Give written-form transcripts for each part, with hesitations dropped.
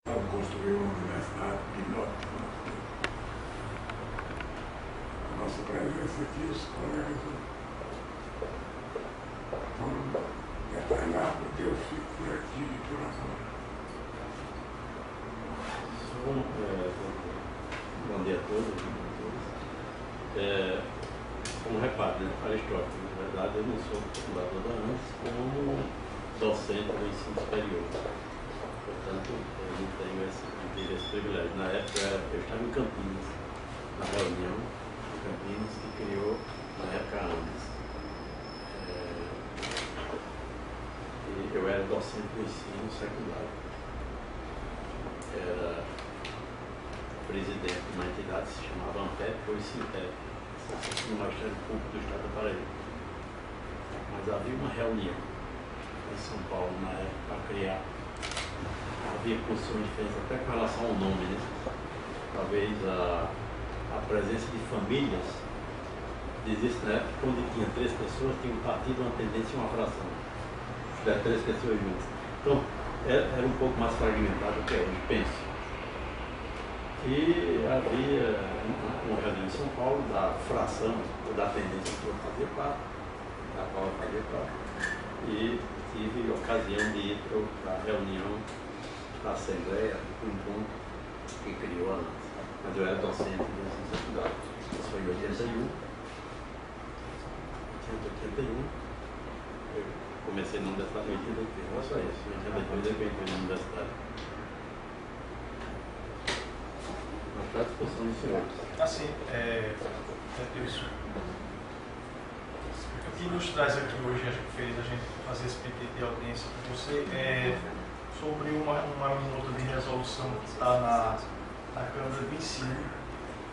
Construir uma universidade piloto. A nossa presença aqui, os colegas vão detalhar, porque eu fico por aqui e por agora. Bom dia a todos. Como reparo, Aristóteles, na verdade, eu não sou fundador da ANS como docente do ensino superior. Portanto, eu não tenho esse privilégio. Na época, eu estava em Campinas, na reunião de Campinas que criou, na época, a ANS. E eu era docente do ensino secundário. Era presidente de uma entidade que se chamava ANPEP, ou Sintep, no Ministério Público do Estado da Paraíba. Mas havia uma reunião em São Paulo, na época, para criar. Havia posições diferentes, até com relação ao nome, né? Talvez a presença de famílias, dizia-se na época, onde tinha 3 pessoas, tinha um partido, uma tendência e uma fração. Se der 3 pessoas juntas. Então, era um pouco mais fragmentado do que hoje, penso. E havia uma reunião em São Paulo da fração, da tendência que eu fazia parte, da qual eu fazia parte, e tive a ocasião de ir para a reunião da Assembleia, do encontro que criou a ANS. Mas eu era docente do ensino secundário. Isso foi em 81. Eu comecei na universidade em 83, não só isso. Em 82 eu entrei na universidade. À disposição dos senhores. Assim, isso. O que nos traz aqui hoje, a gente fazer esse pedido de audiência com você, sobre uma minuta de resolução que está na Câmara do Ensino,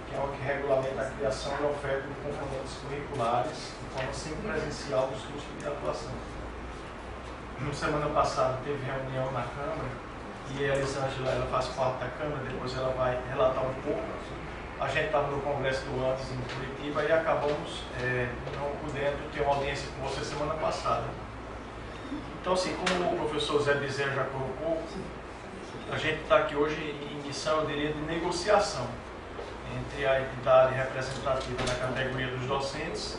que é o que regulamenta a criação e oferta de componentes curriculares de forma semipresencial dos cursos de atuação. Na semana passada teve reunião na Câmara, e a Elisângela, ela faz parte da Câmara, depois ela vai relatar um pouco. A gente estava no Congresso do ANS em Curitiba e acabamos não podendo ter uma audiência com você semana passada. Então, assim, como o professor Zé Bezerra já colocou, a gente está aqui hoje em missão, eu diria, de negociação entre a entidade representativa da categoria dos docentes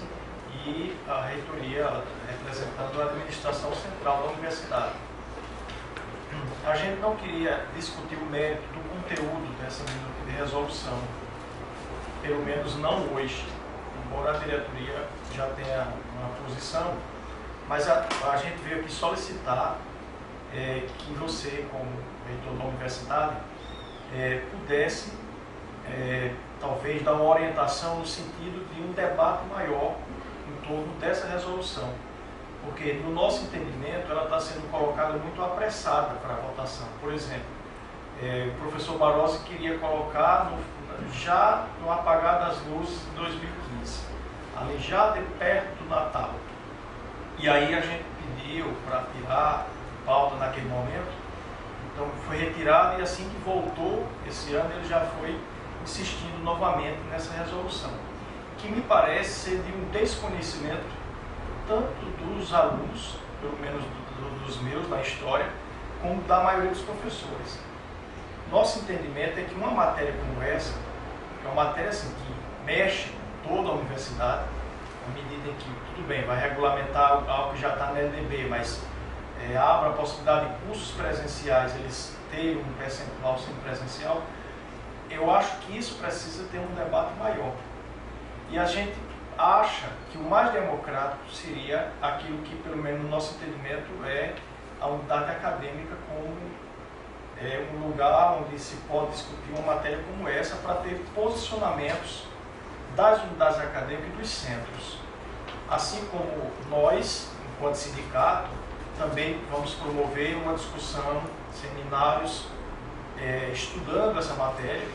e a reitoria representando a administração central da universidade. A gente não queria discutir o mérito do conteúdo dessa minuta de resolução, pelo menos não hoje, embora a diretoria já tenha uma posição, mas a gente veio aqui solicitar que você, como reitor da universidade, pudesse talvez dar uma orientação no sentido de um debate maior em torno dessa resolução. Porque, no nosso entendimento, ela está sendo colocada muito apressada para a votação. Por exemplo, o professor Barroso queria colocar já no apagar das luzes de 2015, ali já de perto do Natal. E aí a gente pediu para tirar pauta naquele momento, então foi retirado e assim que voltou esse ano ele já foi insistindo novamente nessa resolução, que me parece ser de um desconhecimento tanto dos alunos, pelo menos dos meus, da história, como da maioria dos professores. Nosso entendimento é que uma matéria como essa, que é uma matéria assim, que mexe com toda a universidade, à medida em que, tudo bem, vai regulamentar algo que já está na LDB, mas abre a possibilidade de cursos presenciais, eles terem um percentual semipresencial, eu acho que isso precisa ter um debate maior. E a gente acha que o mais democrático seria aquilo que, pelo menos no nosso entendimento, é a unidade acadêmica como um lugar onde se pode discutir uma matéria como essa para ter posicionamentos das unidades acadêmicas e dos centros. Assim como nós, enquanto sindicato, também vamos promover uma discussão, seminários, estudando essa matéria,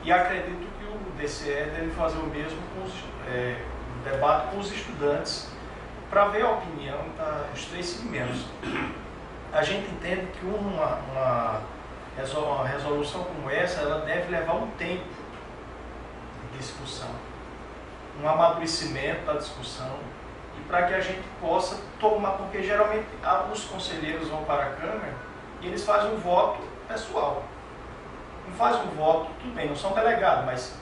e acredito que o DCE deve fazer o mesmo com um debate com os estudantes para ver a opinião dos 3 segmentos. A gente entende que uma resolução como essa, ela deve levar um tempo de discussão, um amadurecimento da discussão, e para que a gente possa tomar, porque geralmente os conselheiros vão para a Câmara e eles fazem um voto pessoal. não faz o voto, tudo bem, não são delegados, mas,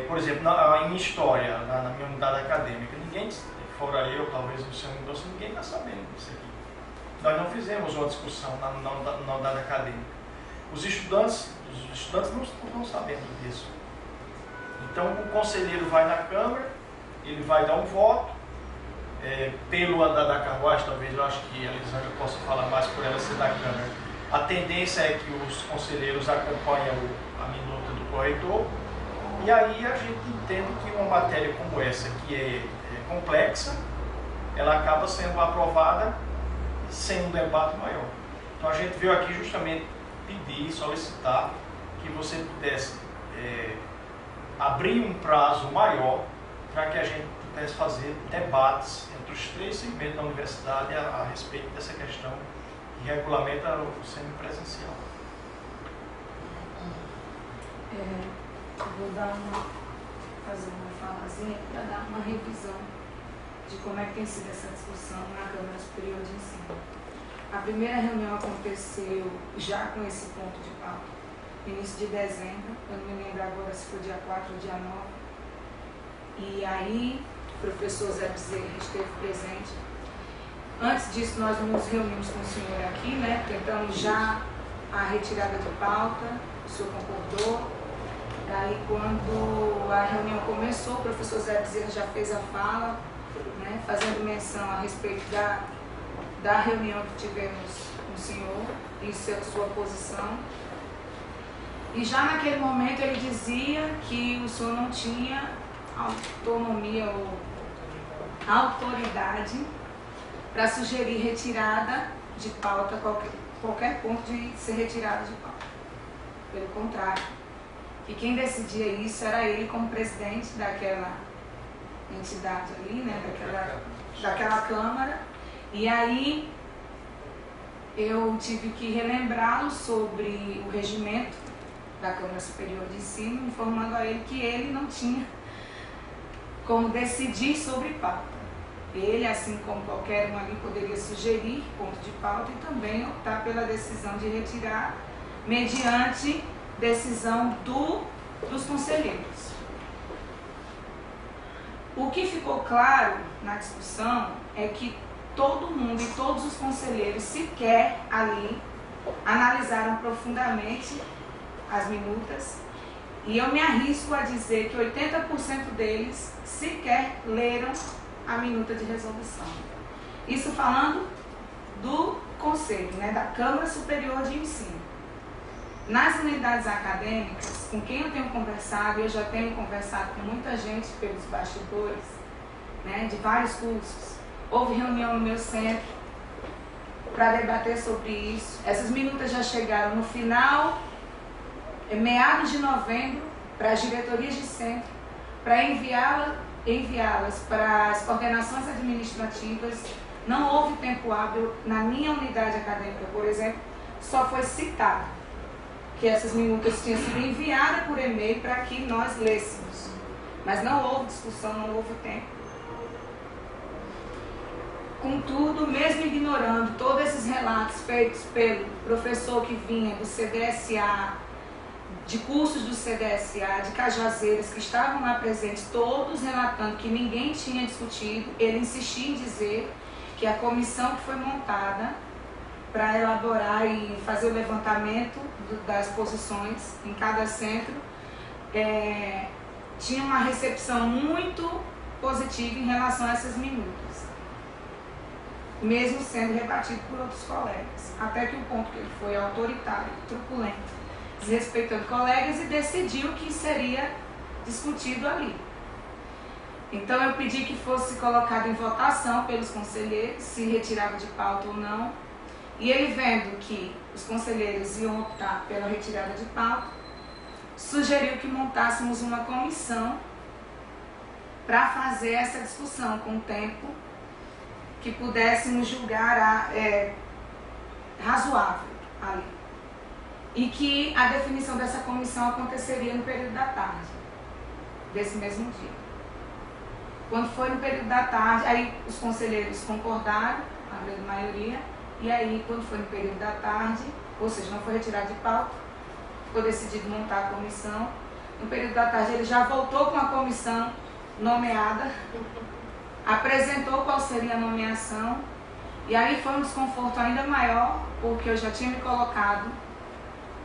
por exemplo, em história, na minha unidade acadêmica, ninguém, fora eu, talvez o senhor Mendonça, ninguém está sabendo disso aqui. Nós não fizemos uma discussão na unidade acadêmica. Os estudantes não estão sabendo disso. Então, o conselheiro vai na Câmara, ele vai dar um voto, pelo andar da carruagem, talvez eu acho que a Elisângela possa falar mais por ela ser da Câmara. A tendência é que os conselheiros acompanham a minuta do corretor, e aí a gente entende que uma matéria como essa, que é complexa, ela acaba sendo aprovada sem um debate maior. Então a gente veio aqui justamente pedir, solicitar que você pudesse abrir um prazo maior para que a gente pudesse fazer debates entre os 3 segmentos da universidade a respeito dessa questão que regulamenta o semipresencial. Eu vou fazer uma falazinha para dar uma revisão de como é que tem sido essa discussão na Câmara Superior de Ensino. A primeira reunião aconteceu já com esse ponto de pauta, no início de dezembro, eu não me lembro agora se foi dia 4 ou dia 9, e aí o professor Zé Bezerra esteve presente. Antes disso, nós nos reunimos com o senhor aqui, né, tentamos já a retirada de pauta, o senhor concordou. Daí, quando a reunião começou, o professor Zé Bezerra já fez a fala, né, fazendo menção a respeito da reunião que tivemos com o senhor e sua posição. E já naquele momento ele dizia que o senhor não tinha autonomia ou autoridade para sugerir retirada de pauta, qualquer ponto de ser retirado de pauta. Pelo contrário, que quem decidia isso era ele como presidente daquela entidade ali, né, daquela Câmara. E aí eu tive que relembrá-lo sobre o regimento da Câmara Superior de Ensino, informando a ele que ele não tinha como decidir sobre pauta. Ele, assim como qualquer um ali, poderia sugerir ponto de pauta e também optar pela decisão de retirar mediante decisão dos conselheiros. O que ficou claro na discussão é que todo mundo e todos os conselheiros sequer ali analisaram profundamente as minutas, e eu me arrisco a dizer que 80% deles sequer leram a minuta de resolução. Isso falando do Conselho, né, da Câmara Superior de Ensino. Nas unidades acadêmicas, com quem eu tenho conversado, eu já tenho conversado com muita gente pelos bastidores, né, de vários cursos. Houve reunião no meu centro para debater sobre isso. Essas minutas já chegaram no final, meados de novembro, para as diretorias de centro, para enviá-las para as coordenações administrativas. Não houve tempo hábil. Na minha unidade acadêmica, por exemplo, só foi citado que essas minutas tinham sido enviadas por e-mail para que nós lêssemos. Mas não houve discussão, não houve tempo. Contudo, mesmo ignorando todos esses relatos feitos pelo professor que vinha do CDSA, de cursos do CDSA, de Cajazeiras, que estavam lá presentes, todos relatando que ninguém tinha discutido, ele insistia em dizer que a comissão que foi montada para elaborar e fazer o levantamento das posições em cada centro tinha uma recepção muito positiva em relação a essas minutas, mesmo sendo rebatido por outros colegas, até que o ponto que ele foi autoritário, truculento, desrespeitando colegas, e decidiu que seria discutido ali. Então eu pedi que fosse colocado em votação pelos conselheiros, se retirava de pauta ou não, e ele, vendo que os conselheiros iam optar pela retirada de pauta, sugeriu que montássemos uma comissão para fazer essa discussão com o tempo que pudéssemos julgar razoável ali. E que a definição dessa comissão aconteceria no período da tarde, desse mesmo dia. Quando foi no período da tarde, aí os conselheiros concordaram, a grande maioria, e aí quando foi no período da tarde, ou seja, não foi retirado de pauta, ficou decidido montar a comissão. No período da tarde ele já voltou com a comissão nomeada, apresentou qual seria a nomeação, e aí foi um desconforto ainda maior, porque eu já tinha me colocado,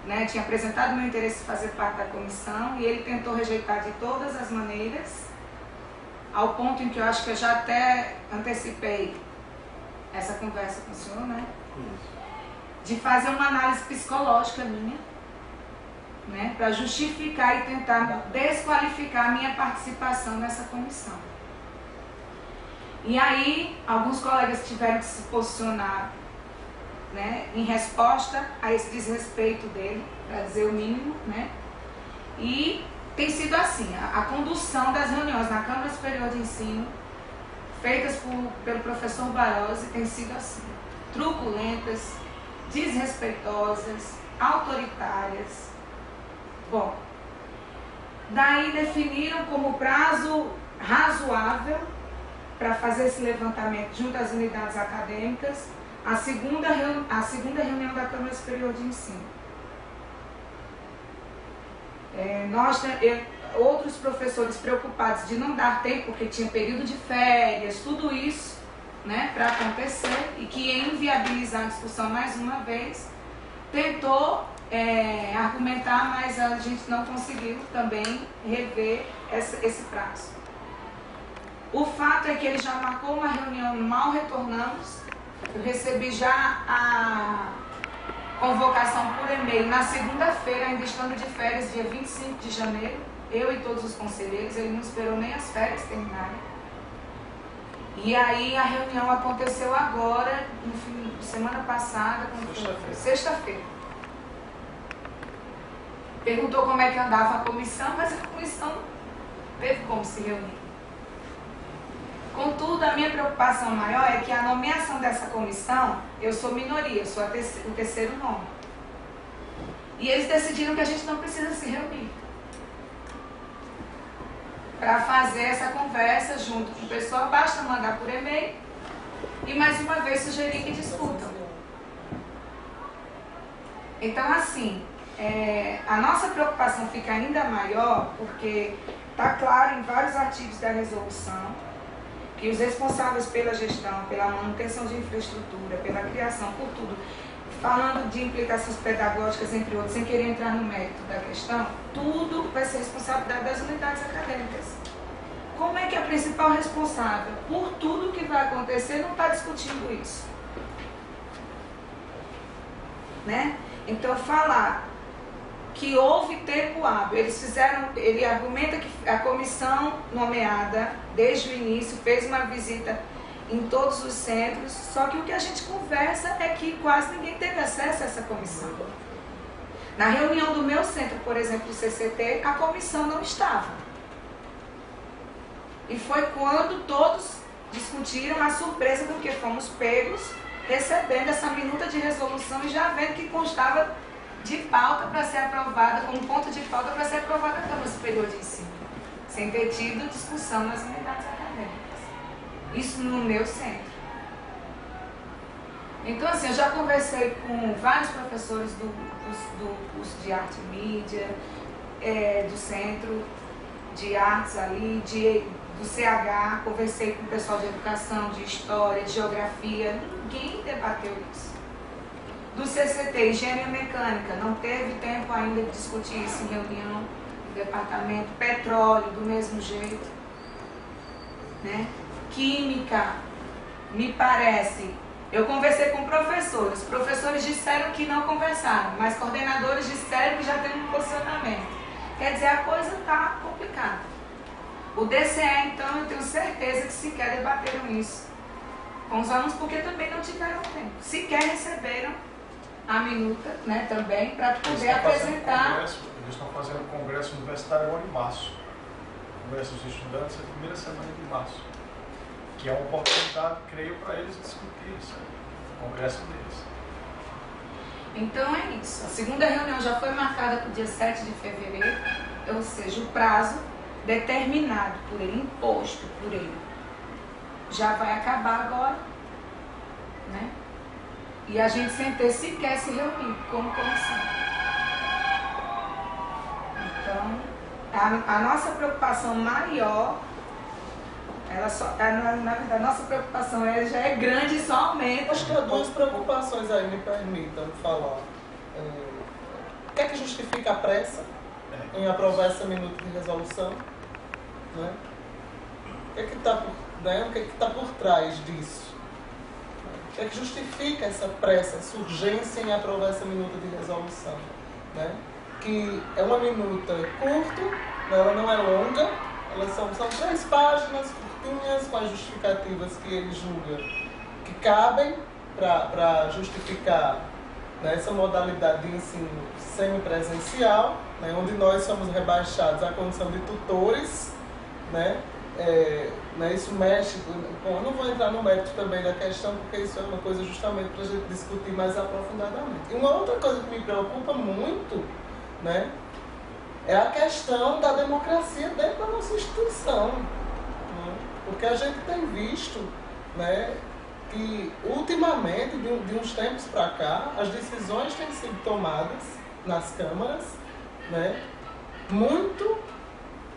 né, tinha apresentado meu interesse em fazer parte da comissão, e ele tentou rejeitar de todas as maneiras, ao ponto em que eu acho que eu já até antecipei essa conversa com o senhor, né? De fazer uma análise psicológica minha, né, para justificar e tentar desqualificar a minha participação nessa comissão. E aí, alguns colegas tiveram que se posicionar, né, em resposta a esse desrespeito dele, para dizer o mínimo, né? E tem sido assim, a condução das reuniões na Câmara Superior de Ensino, feitas pelo professor Barroso, tem sido assim, truculentas, desrespeitosas, autoritárias. Bom, daí definiram como prazo razoável para fazer esse levantamento junto às unidades acadêmicas a segunda reunião da Câmara Superior de Ensino. Outros professores preocupados de não dar tempo, porque tinha período de férias, tudo isso, né, para acontecer, e que ia inviabilizar a discussão mais uma vez, tentou argumentar, mas a gente não conseguiu também rever esse prazo. O fato é que ele já marcou uma reunião, mal retornamos, eu recebi já a convocação por e-mail na segunda-feira, ainda estando de férias, dia 25 de janeiro, eu e todos os conselheiros, ele não esperou nem as férias terminarem. E aí a reunião aconteceu agora, semana passada, sexta-feira. Perguntou como é que andava a comissão, mas a comissão não teve como se reunir. Contudo, a minha preocupação maior é que a nomeação dessa comissão, eu sou minoria, eu sou o terceiro nome. E eles decidiram que a gente não precisa se reunir para fazer essa conversa junto com o pessoal, basta mandar por e-mail e mais uma vez sugerir que discutam. Então, assim, a nossa preocupação fica ainda maior porque está claro em vários artigos da resolução que os responsáveis pela gestão, pela manutenção de infraestrutura, pela criação, por tudo, falando de implicações pedagógicas, entre outros, sem querer entrar no mérito da questão, tudo vai ser responsabilidade das unidades acadêmicas. Como é que a principal responsável por tudo que vai acontecer não está discutindo isso? Né? Então, falar que houve tempo hábil, ele argumenta que a comissão nomeada desde o início fez uma visita em todos os centros, só que o que a gente conversa é que quase ninguém teve acesso a essa comissão. Na reunião do meu centro, por exemplo, do CCT, a comissão não estava. E foi quando todos discutiram a surpresa com que fomos pegos, recebendo essa minuta de resolução e já vendo que constava de pauta para ser aprovada, como ponto de pauta para ser aprovada na Câmara Superior de Ensino, sem ter tido discussão nas unidades acadêmicas. Isso no meu centro. Então, assim, eu já conversei com vários professores do curso de arte e mídia, do centro de artes ali, do CH, conversei com o pessoal de educação, de história, de geografia, ninguém debateu isso. Do CCT, engenharia mecânica, não teve tempo ainda de discutir isso em reunião do departamento. Petróleo, do mesmo jeito, né? Química, me parece, eu conversei com professores disseram que não conversaram, mas coordenadores disseram que já tem um posicionamento. Quer dizer, a coisa está complicada. O DCE, então, eu tenho certeza que sequer debateram isso com os alunos, porque também não tiveram tempo. Sequer receberam a minuta, né, também, para poder apresentar. Eles estão fazendo o congresso universitário agora em março. O congresso dos estudantes é a primeira semana de março. Que é uma oportunidade, creio, para eles discutirem isso, o congresso deles. Então é isso. A segunda reunião já foi marcada para o dia 7 de fevereiro, ou seja, o prazo determinado por ele, imposto por ele, já vai acabar agora, né? E a gente sem ter sequer se reunir como comissão. Então, a nossa preocupação maior, na verdade, a nossa preocupação já é grande e só aumenta. Acho que há duas preocupações aí, me permitam falar. O que é que justifica a pressa em aprovar essa minuta de resolução? Né? O que é que está por trás disso? O que é que justifica essa pressa, essa urgência em aprovar essa minuta de resolução? Né? Que é uma minuta curta, ela não é longa, elas são 3 páginas curtinhas com as justificativas que ele julga que cabem para justificar, né, essa modalidade de ensino semipresencial, né, onde nós somos rebaixados à condição de tutores, né, isso mexe com... Eu não vou entrar no mérito também da questão, porque isso é uma coisa justamente para a gente discutir mais aprofundadamente. E uma outra coisa que me preocupa muito, né, é a questão da democracia dentro da nossa instituição. Né, porque a gente tem visto, né, que ultimamente, de uns tempos para cá, as decisões têm sido tomadas nas câmaras, né, muito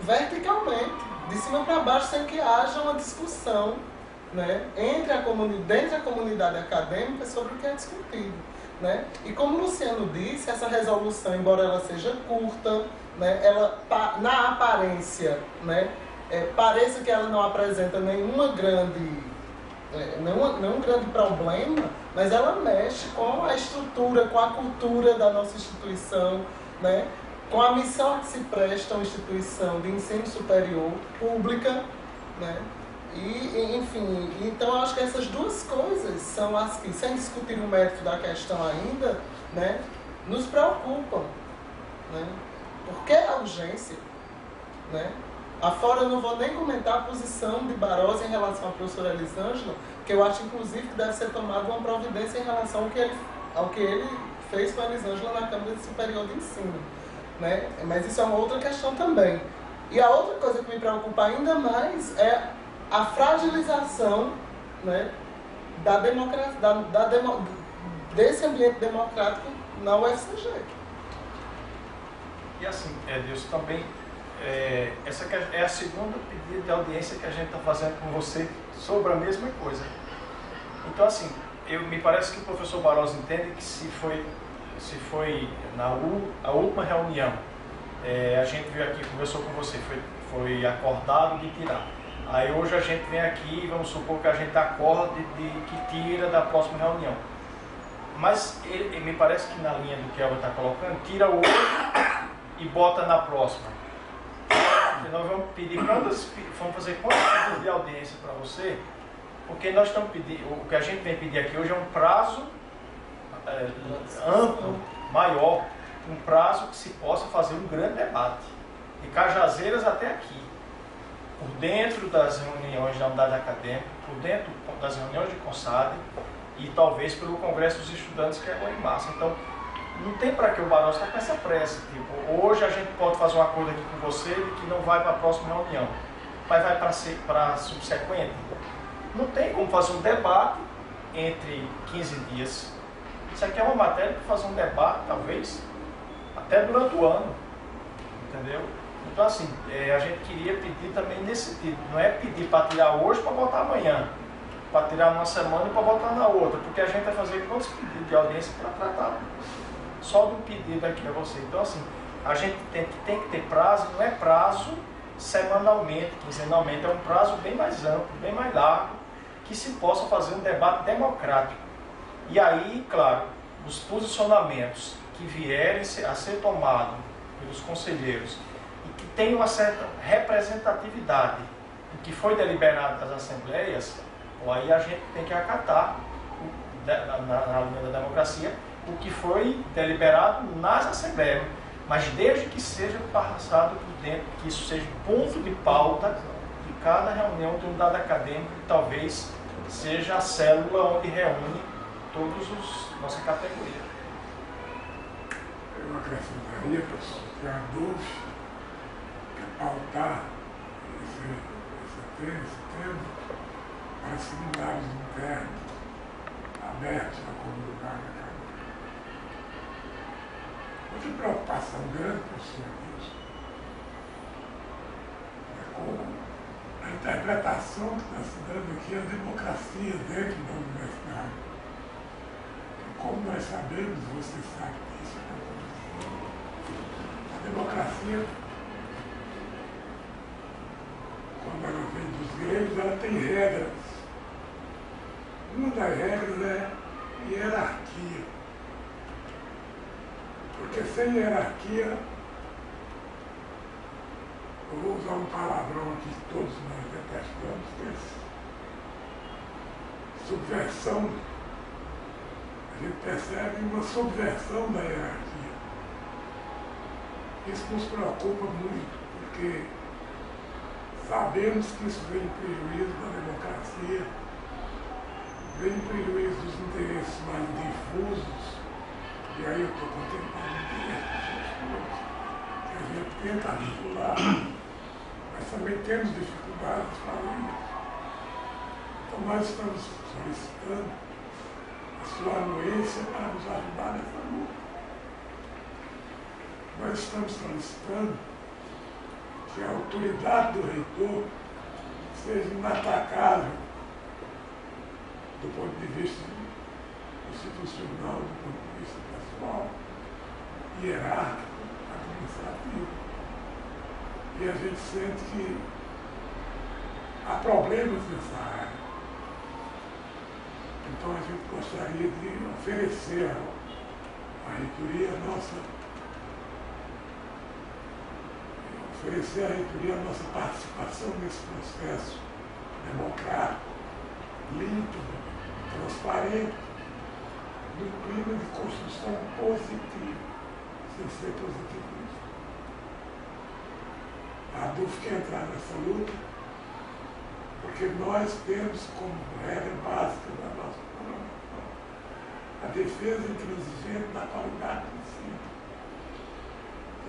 verticalmente, de cima para baixo, sem que haja uma discussão, né, dentro da comunidade acadêmica sobre o que é discutido. Né? E como o Luciano disse, essa resolução, embora ela seja curta, né, ela, na aparência, né, pareça que ela não apresenta nenhum grande problema, mas ela mexe com a estrutura, com a cultura da nossa instituição, né, com a missão a que se presta uma instituição de ensino superior pública, né? E, enfim, então eu acho que essas duas coisas são as que, sem discutir o mérito da questão ainda, né, nos preocupam. Né? Por que a urgência? Né? Afora eu não vou nem comentar a posição de Barroso em relação à professora Elisângela, que eu acho inclusive que deve ser tomada uma providência em relação ao que ele fez com a Elisângela na Câmara Superior de Ensino. Né? Mas isso é uma outra questão também. E a outra coisa que me preocupa ainda mais é a fragilização, né, desse ambiente democrático na UFCG. E assim, Edilson, também, essa é a segunda pedida de audiência que a gente está fazendo com você sobre a mesma coisa. Então, assim, me parece que o professor Barroso entende que se foi a última reunião, a gente veio aqui, conversou com você, foi acordado de tirar. Aí hoje a gente vem aqui e vamos supor que a gente acorda que tira da próxima reunião. Mas me parece que na linha do que ela está colocando, tira hoje e bota na próxima. E nós vamos pedir vamos fazer quantos pedidos de audiência para você, porque nós estamos pedindo, o que a gente vem pedir aqui hoje é um prazo amplo, maior, um prazo que se possa fazer um grande debate, de Cajazeiras até aqui, por dentro das reuniões da unidade acadêmica, por dentro das reuniões de CONSAD e talvez pelo Congresso dos Estudantes, que é agora em março. Então, não tem para que o Barroso está com essa pressa. Tipo, hoje a gente pode fazer um acordo aqui com você de que não vai para a próxima reunião, mas vai para a subsequente. Não tem como fazer um debate entre 15 dias. Isso aqui é uma matéria para fazer um debate, talvez, até durante o ano. Entendeu? Então, assim, a gente queria pedir também nesse sentido. Não é pedir para tirar hoje para botar amanhã, para tirar uma semana e para botar na outra, porque a gente vai fazer quantos pedidos de audiência para tratar só do pedido aqui a você. Então, assim, a gente tem que ter prazo, não é prazo semanalmente, quinzenalmente, é um prazo bem mais amplo, bem mais largo, que se possa fazer um debate democrático. E aí, claro, os posicionamentos que vierem a ser tomados pelos conselheiros e que tem uma certa representatividade do que foi deliberado das assembleias, aí a gente tem que acatar, na linha da democracia, o que foi deliberado nas assembleias, mas desde que seja passado por dentro, que isso seja ponto de pauta de cada reunião de unidade acadêmica, que talvez seja a célula onde reúne todos nossa categoria. Eu acrescentaria, pessoal, que a DUF quer pautar esse tema para seminários internos abertos à comunidade acadêmica. Outra preocupação grande, professor Edilson, com a interpretação que está se dando aqui, a democracia dentro da universidade. Como nós sabemos, você sabe disso, a democracia, quando ela vem dos gregos, ela tem regras. Uma das regras é hierarquia. Porque sem hierarquia, eu vou usar um palavrão aqui que todos nós detestamos, que é subversão. A gente percebe uma subversão da hierarquia. Isso nos preocupa muito, porque sabemos que isso vem em prejuízo da democracia, vem em prejuízo dos interesses mais difusos, e aí eu estou contemplando interesses que a gente tenta articular, mas também temos dificuldades para isso. Então nós estamos solicitando a sua anuência para nos ajudar nessa luta. Nós estamos solicitando que a autoridade do reitor seja inatacável do ponto de vista institucional, do ponto de vista pessoal, hierárquico, administrativo. E a gente sente que há problemas nessa área. Então a gente gostaria de oferecer à reitoria a nossa participação nesse processo democrático, límpido, transparente, no clima de construção positiva, sem ser positivista. A ADUF quer entrar nessa luta, porque nós temos como regra básica da nossa programação a defesa intransigente da qualidade do ensino.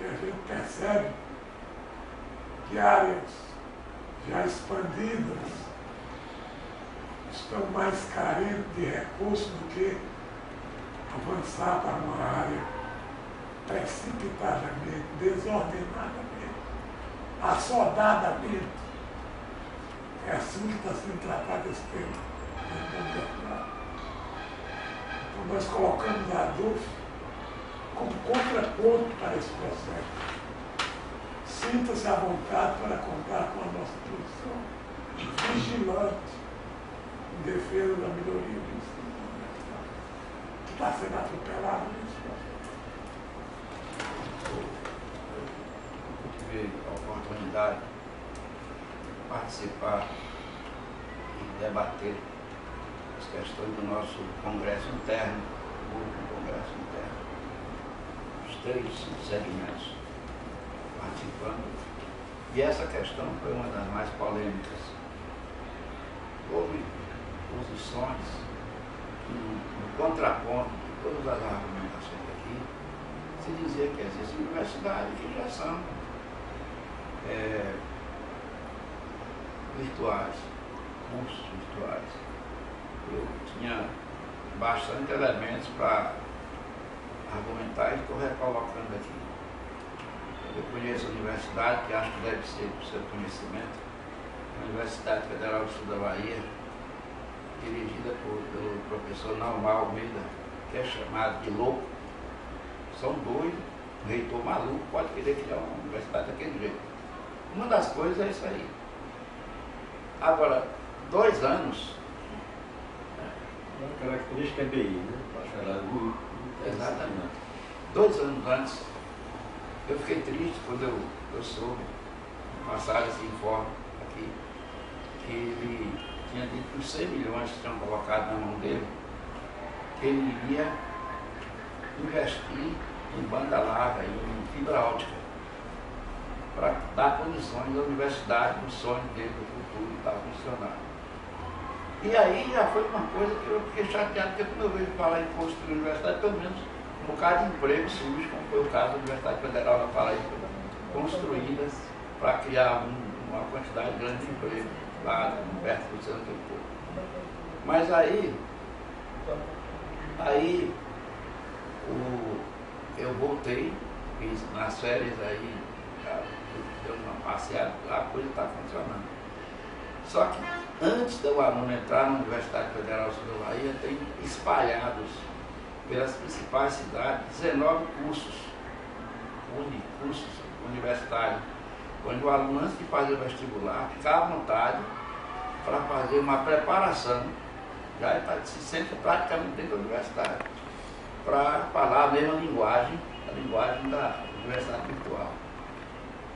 E a gente percebe que áreas já expandidas estão mais carentes de recursos do que avançar para uma área precipitadamente, desordenadamente, assodadamente. É assim que está sendo tratado esse tema dentro da universidade. Então nós colocamos a ADUF como contraponto para esse processo. Sinta-se à vontade para contar com a nossa posição vigilante em defesa da melhoria do ensino da universidade, que está sendo atropelado nesse processo. Eu tive a oportunidade de participar e debater as questões do nosso congresso interno, o último congresso interno, os 3 segmentos participando, e essa questão foi uma das mais polêmicas. Houve posições no contraponto de todas as argumentações aqui, se dizia que existem universidades que já são virtuais, cursos virtuais. Eu tinha bastante elementos para argumentar e estou recolocando aqui. Eu conheço a universidade, que acho que deve ser do seu conhecimento, a Universidade Federal do Sul da Bahia, dirigida pelo professor Naumar Almeida, que é chamado de louco. São doidos, um reitor maluco pode querer criar uma universidade daquele jeito. Uma das coisas é isso aí. Agora, 2 anos. A característica é BI, né? Exatamente. 2 anos antes, eu fiquei triste quando eu soube, passaram esse informe aqui, que ele tinha dito que os 100 milhões que tinham colocado na mão dele, que ele iria investir em banda larga, em fibra óptica, para dar condições à universidade, no sonho dele do futuro estar funcionando. E aí já foi uma coisa que eu fiquei chateado, porque quando eu vejo falar em construir universidade, pelo menos um bocado de emprego surge, como foi o caso da Universidade Federal da Paraíba, construídas para criar uma quantidade grande de emprego lá perto do centro do povo. Mas aí eu voltei, fiz nas férias aí, deu uma passeada, a coisa está funcionando. Só que antes do aluno entrar na Universidade Federal Sul da Bahia, tem espalhados pelas principais cidades 19 cursos universitários, onde o aluno, antes de fazer o vestibular, fica à vontade para fazer uma preparação, já se sente praticamente dentro da universidade, para falar a mesma linguagem, a linguagem da universidade virtual.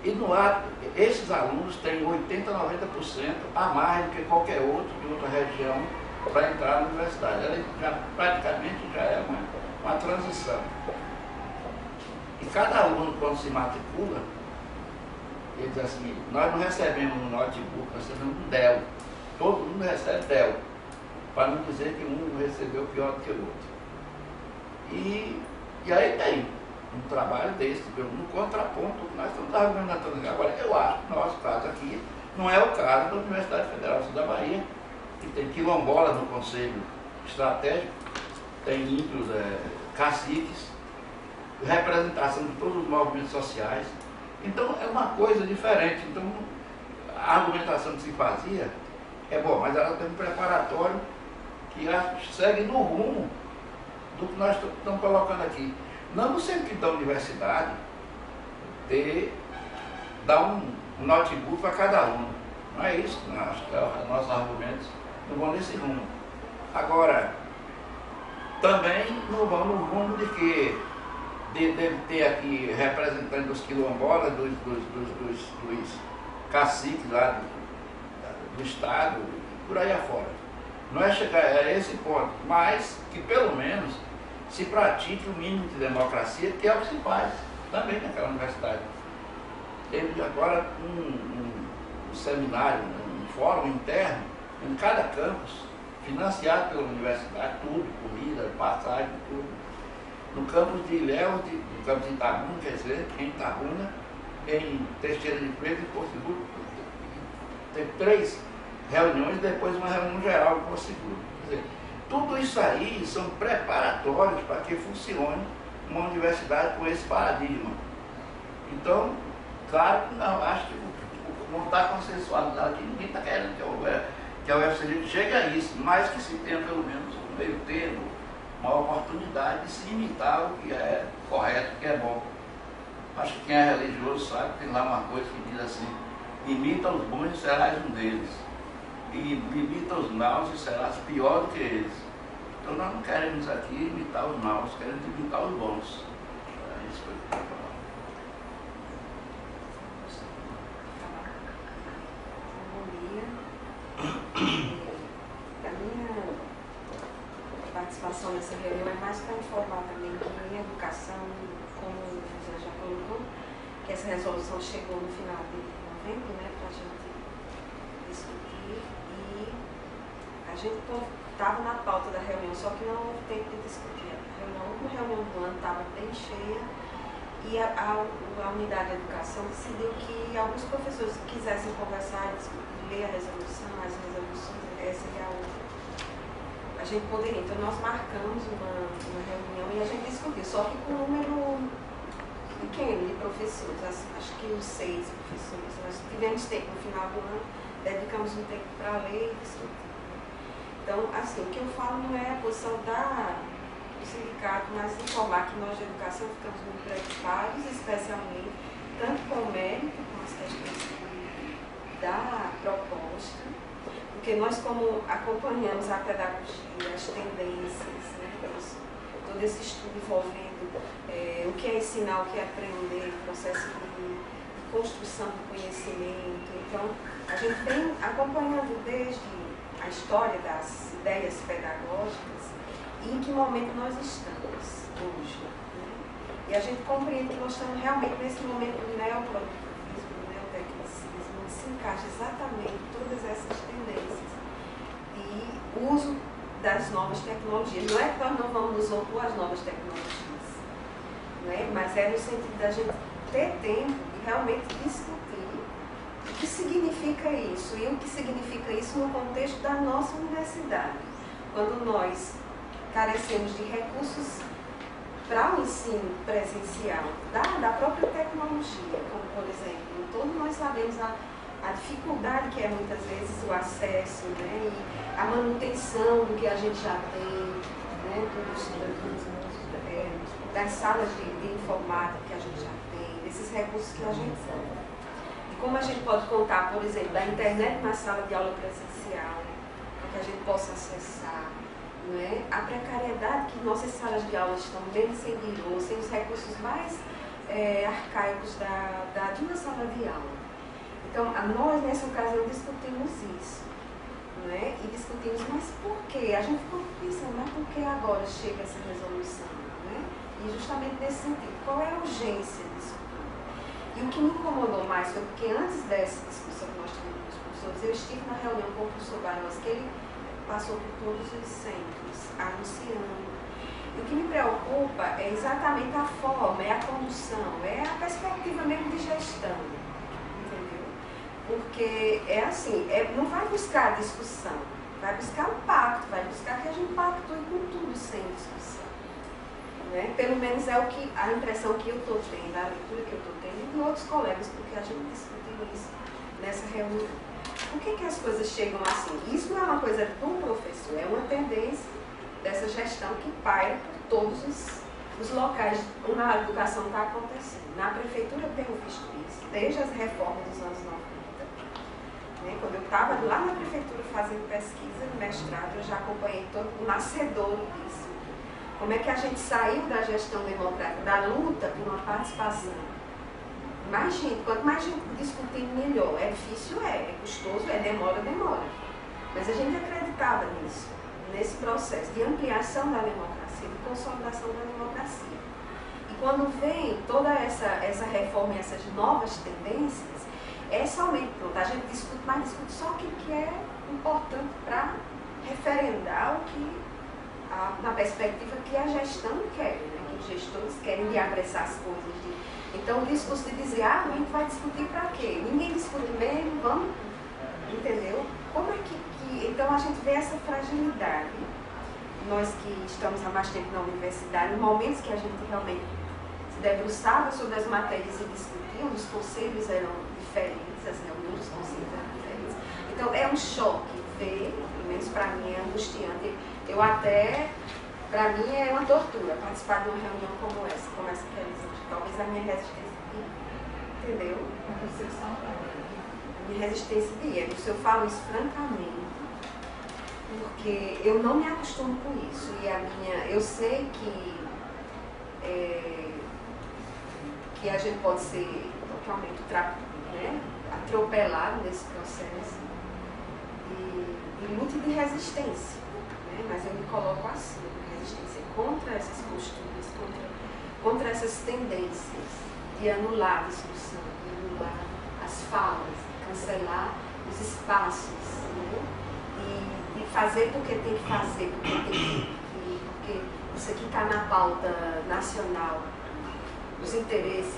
E no ato, esses alunos têm 80% a 90% a mais do que qualquer outro de outra região para entrar na universidade. Ela praticamente já é uma transição. E cada aluno, quando se matricula, ele diz assim, nós não recebemos um notebook, nós recebemos um Dell. Todo mundo recebe Dell, para não dizer que um recebeu pior do que o outro. E aí tem um trabalho desse, no contraponto que nós estamos argumentando. Agora, eu acho que o nosso caso aqui não é o caso da Universidade Federal Sul da Bahia, que tem quilombolas no Conselho Estratégico, tem índios, caciques, representação de todos os movimentos sociais. Então, é uma coisa diferente. Então, a argumentação que se fazia é bom, mas ela tem um preparatório que segue no rumo do que nós estamos colocando aqui. Não no sentido da universidade dar um notebook para cada aluno. Não é isso, não, acho que os nossos argumentos não vão nesse rumo. Agora, também não vão no rumo de que deve ter aqui representantes dos quilombolas, dos caciques lá do Estado, por aí afora. Não é chegar a esse ponto, mas que pelo menos se pratique o mínimo de democracia, que é o que se faz também naquela universidade. Teve agora um seminário, um fórum interno em cada campus, financiado pela universidade, tudo, comida, passagem, tudo. No campus de Ilhéus, no campus de Itabuna, quer dizer, em Itabuna, em Teixeira de Freitas e Porto Seguro, teve 3 reuniões, depois uma reunião geral em Porto Seguro. Quer dizer, tudo isso aí são preparatórios para que funcione uma universidade com esse paradigma. Então, claro que não, acho que não está consensualizado aqui, ninguém está querendo que a UFCG chegue a isso, mas que se tenha pelo menos um meio termo, uma oportunidade de se imitar o que é correto, o que é bom. Acho que quem é religioso sabe que tem lá uma coisa que diz assim, imita os bons e serás um deles. E imita os maus e serás pior do que eles. Então nós não queremos aqui imitar os maus, queremos imitar os bons. É isso que eu quero falar. Bom dia. A minha participação nessa reunião é mais para informar também que em educação, como o José já colocou, que essa resolução chegou no final de novembro, né, para a gente discutir, e a gente estava na pauta da reunião, só que não houve tempo de discutir. A última reunião do ano estava bem cheia e a unidade de educação decidiu que alguns professores que quisessem conversar e ler a resolução, as resoluções, a gente poderia. Então nós marcamos uma reunião e a gente discutiu, só que com um número pequeno de professores, acho que uns 6 professores. Nós tivemos tempo no final do ano, dedicamos um tempo para ler e discutir. Então, assim, o que eu falo não é a posição do sindicato, mas informar que nós de educação ficamos muito preocupados, especialmente, tanto com o mérito, com as questões da proposta, porque nós, como acompanhamos a pedagogia, as tendências, né, todo esse estudo envolvendo o que é ensinar, o que é aprender, o processo de construção do conhecimento. Então, a gente vem acompanhando desde a história das ideias pedagógicas e em que momento nós estamos hoje. Né? E a gente compreende que nós estamos realmente nesse momento do neoprodutivismo, do neotecnicismo, onde se encaixa exatamente todas essas tendências e o uso das novas tecnologias. Não é que nós não vamos nos opor às novas tecnologias, né? Mas é no sentido da gente ter tempo de realmente discutir o que significa isso e o que significa isso no contexto da nossa universidade. Quando nós carecemos de recursos para o ensino presencial da própria tecnologia, como por exemplo, todos nós sabemos a dificuldade que é muitas vezes o acesso, né, e a manutenção do que a gente já tem, né, das salas de informática que a gente já tem, desses recursos que a gente tem. E como a gente pode contar, por exemplo, da internet na sala de aula presencial, para que a gente possa acessar, não é? A precariedade que nossas salas de aula estão bem sem os recursos mais arcaicos de uma sala de aula. Então, nós nessa ocasião discutimos isso, não é? E discutimos, mas por quê? A gente ficou pensando, mas por que agora chega essa resolução? Não é? E justamente nesse sentido, qual é a urgência disso tudo? E o que me incomodou mais foi porque antes dessa discussão que nós tivemos com os professores, eu estive na reunião com o professor Barros, que ele passou por todos os centros, anunciando. E o que me preocupa é exatamente a forma, é a condução, é a perspectiva mesmo de gestão, entendeu? Porque é assim, não vai buscar discussão, vai buscar um pacto, vai buscar que a gente pactue com tudo sem discussão. Né? Pelo menos é a impressão que eu estou tendo, a leitura que eu estou tendo, e de outros colegas, porque a gente discutiu isso nessa reunião. Por que as coisas chegam assim? Isso não é uma coisa do professor, é uma tendência dessa gestão que paira por todos os locais onde a educação está acontecendo. Na prefeitura eu tenho visto isso, desde as reformas dos anos 90. Né? Quando eu estava lá na prefeitura fazendo pesquisa no mestrado, eu já acompanhei todo o nascedouro disso. Como é que a gente saiu da gestão democrática, da luta por uma participação? Mais gente, quanto mais gente discutindo, melhor. É difícil, é custoso, demora. Mas a gente acreditava nisso, nesse processo de ampliação da democracia, de consolidação da democracia. E quando vem toda essa reforma e essas novas tendências, é somente, pronto, a gente discute, mas discute só o que é importante para referendar o que, na perspectiva que a gestão quer, né, que os gestores querem de apressar as coisas. Então o discurso de dizer, a gente vai discutir para quê? Ninguém discute mesmo, vamos, entendeu? Como é que então a gente vê essa fragilidade. Nós que estamos há mais tempo na universidade, em momentos que a gente realmente se debruçava sobre as matérias e discutia, os conselhos eram diferentes, as reuniões dos conselhos eram diferentes. Então é um choque ver, pelo menos para mim é angustiante. Para mim é uma tortura participar de uma reunião como essa que realizamos. Talvez a minha resistência de entendeu? A minha resistência de erro. Se eu falo isso francamente, porque eu não me acostumo com isso. E eu sei que a gente pode ser totalmente atropelado nesse processo de luta e de resistência. Né? Mas eu me coloco assim, resistência contra essas posturas, contra essas tendências de anular a discussão, de anular as falas, de cancelar os espaços, né? E de fazer porque tem que fazer, porque isso aqui está na pauta nacional, os interesses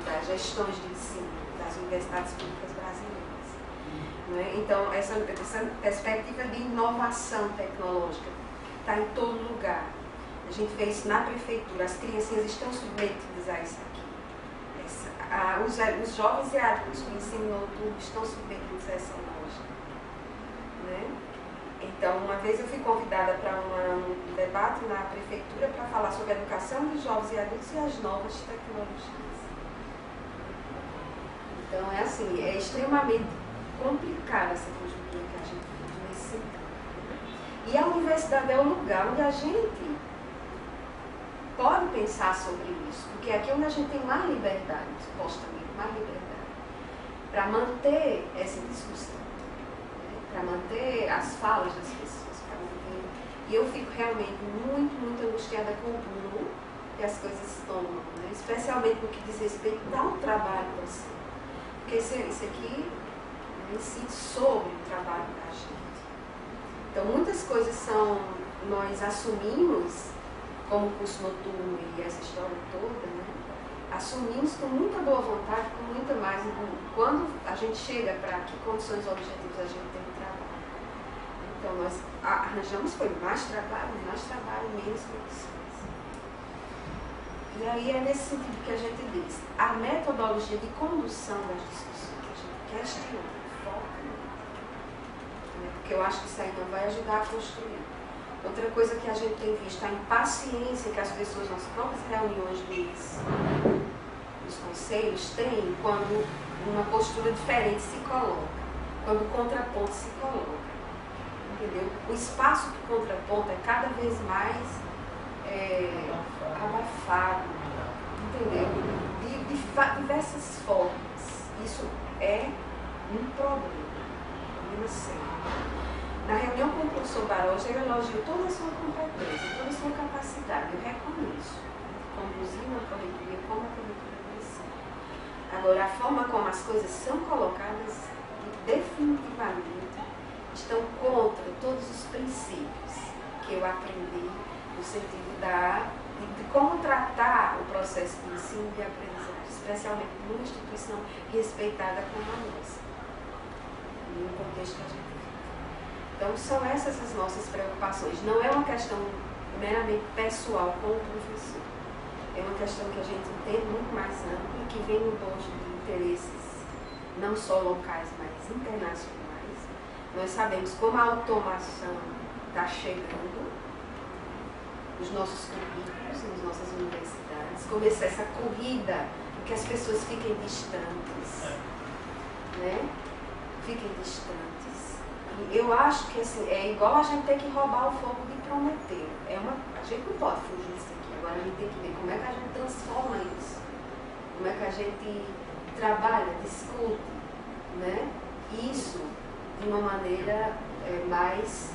das gestões de ensino das universidades públicas brasileiras. Não é? Então, essa perspectiva de inovação tecnológica está em todo lugar. A gente vê isso na prefeitura, as criancinhas estão submetidas a isso aqui. Os jovens e adultos do ensino noturno estão submetidos a essa lógica. Né? Então, uma vez eu fui convidada para um debate na prefeitura para falar sobre a educação dos jovens e adultos e as novas tecnologias. Então, é assim, é extremamente complicada essa conjuntura que a gente vive nesse sentido. E a universidade é o lugar onde a gente pode pensar sobre isso, porque é aqui onde a gente tem mais liberdade, supostamente, mais liberdade, para manter essa discussão, né? Para manter as falas das pessoas, para manter. E eu fico realmente muito, muito angustiada com o rumo que as coisas tomam, né? Especialmente no que diz respeito ao trabalho docente. Porque isso aqui incide sobre o trabalho da gente. Então, muitas coisas nós assumimos, como o curso noturno e essa história toda, né? Assumimos com muita boa vontade, com muita mais. Quando a gente chega para que condições objetivas a gente tem de trabalho. Então, nós arranjamos foi mais trabalho, menos condições. E aí é nesse sentido que a gente diz, a metodologia de condução das discussões, a gente questiona, foca nisso. Porque eu acho que isso aí não vai ajudar a construir. Outra coisa que a gente tem visto, a impaciência que as pessoas nas próprias reuniões dos conselhos têm quando uma postura diferente se coloca, quando o contraponto se coloca. Entendeu? O espaço do contraponto é cada vez mais abafado, entendeu? De diversas formas. Isso é um problema sério. Na reunião com o professor Baroja, ele elogiou toda a sua competência, toda a sua capacidade. Eu reconheço. Conduzir uma corredoria como a corredoria deve ser. Agora, a forma como as coisas são colocadas, definitivamente, estão contra todos os princípios que eu aprendi no sentido de como tratar o processo de ensino e aprendizagem, especialmente numa instituição respeitada como a nossa, no contexto que a gente vive. Então, são essas as nossas preocupações. Não é uma questão meramente pessoal com o professor. É uma questão que a gente entende muito mais ampla e que vem no bojo de interesses não só locais, mas internacionais. Nós sabemos como a automação está chegando nos nossos currículos, nas nossas universidades, como essa corrida, que as pessoas fiquem distantes, né? Fiquem distantes. E eu acho que assim, é igual a gente ter que roubar o fogo de Prometeu. A gente não pode fugir disso aqui. Agora a gente tem que ver como é que a gente transforma isso. Como é que a gente trabalha, discute, né? Isso de uma maneira mais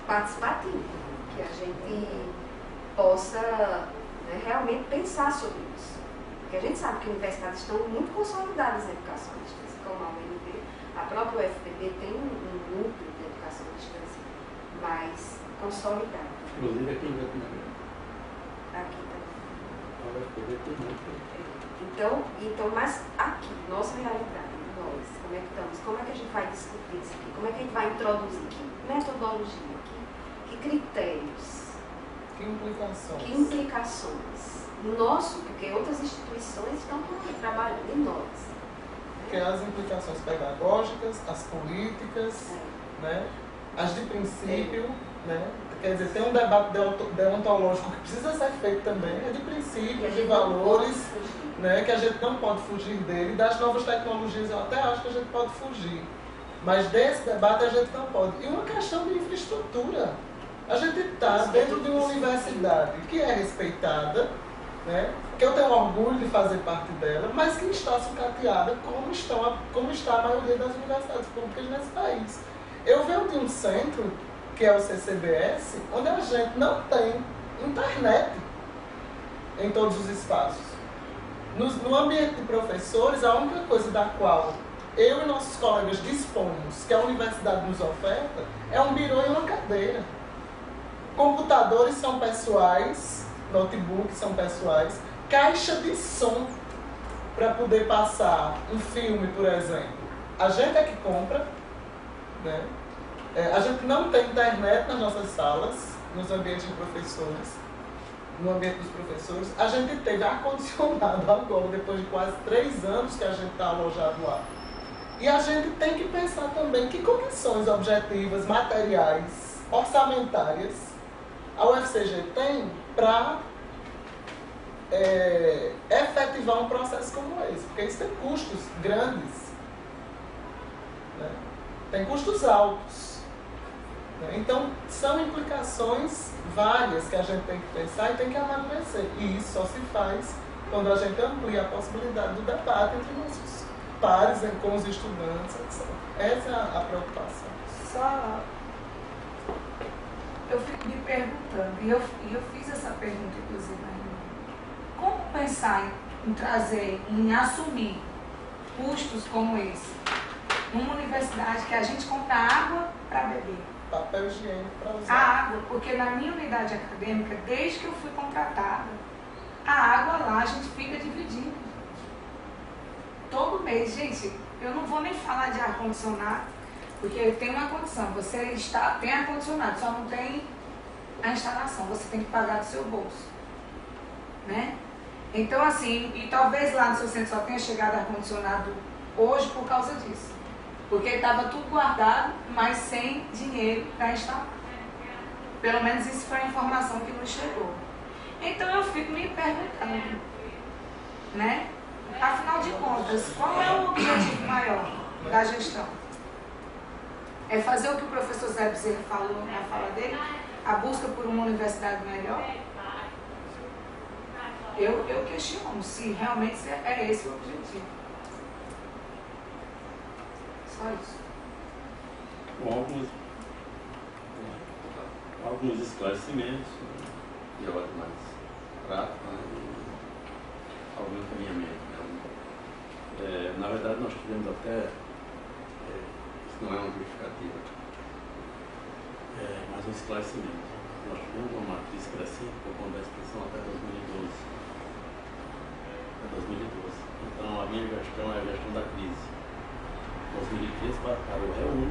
participativa. Que a gente possa realmente pensar sobre isso. Porque a gente sabe que universidades estão muito consolidadas em educação à distância, como a UNB. A própria UFPB tem um núcleo de educação à distância mais consolidado. Inclusive aqui em Vietnã. Aqui também. A UFPB tem muito. Então, mas aqui, nossa realidade, nós, como é que estamos? Como é que a gente vai discutir isso aqui? Como é que a gente vai introduzir? Que metodologia? Que critérios? Que implicações? Porque outras instituições estão trabalhando em nós. Que é as implicações pedagógicas, as políticas, né? As de princípio, né? Quer dizer, tem um debate deontológico que precisa ser feito também, é de princípios, de valores, né? Que a gente não pode fugir dele. Das novas tecnologias eu até acho que a gente pode fugir, mas desse debate a gente não pode. E uma questão de infraestrutura. A gente está dentro de uma universidade que é respeitada, né? Que eu tenho orgulho de fazer parte dela, mas que está sucateada como está a maioria das universidades públicas nesse país. Eu venho de um centro, que é o CCBS, onde a gente não tem internet em todos os espaços. No ambiente de professores, a única coisa da qual eu e nossos colegas dispomos, que a universidade nos oferta, é um birô e uma cadeira. Computadores são pessoais, notebooks são pessoais, caixa de som para poder passar um filme, por exemplo. A gente é que compra, né? A gente não tem internet nas nossas salas, nos ambientes de professores, no ambiente dos professores. A gente teve ar-condicionado agora, depois de quase 3 anos que a gente está alojado lá. E a gente tem que pensar também que condições objetivas, materiais, orçamentárias, a UFCG tem para efetivar um processo como esse, porque isso tem custos grandes, né? Tem custos altos, né? Então são implicações várias que a gente tem que pensar e tem que amadurecer, e isso só se faz quando a gente amplia a possibilidade do debate entre nossos pares, com os estudantes, etc. Essa é a preocupação. Só eu fico me perguntando, e eu fiz essa pergunta inclusive na reunião, como pensar em trazer, em assumir custos como esse numa universidade que a gente compra água para beber? Papel higiênico para usar. A água, porque na minha unidade acadêmica, desde que eu fui contratada, a água lá a gente fica dividindo. Todo mês, gente, eu não vou nem falar de ar-condicionado, porque tem uma condição, você tem ar-condicionado, só não tem a instalação, você tem que pagar do seu bolso, né? Então, assim, e talvez lá no seu centro só tenha chegado ar-condicionado hoje por causa disso. Porque estava tudo guardado, mas sem dinheiro para instalar. Pelo menos isso foi a informação que nos chegou. Então eu fico me perguntando, né? Afinal de contas, qual é o objetivo maior da gestão? É fazer o que o professor Zé Bezerra falou na fala dele? A busca por uma universidade melhor? Eu questiono se realmente é esse o objetivo. Só isso. Com alguns esclarecimentos, de ordem mais prática, e algum encaminhamento. Na verdade, nós tivemos até, isso não é uma justificativa, mas um esclarecimento. Nós tivemos uma matriz crescente por conta da expressão até 2012. Então, a minha gestão é a gestão da crise. 2013 para o REUNI,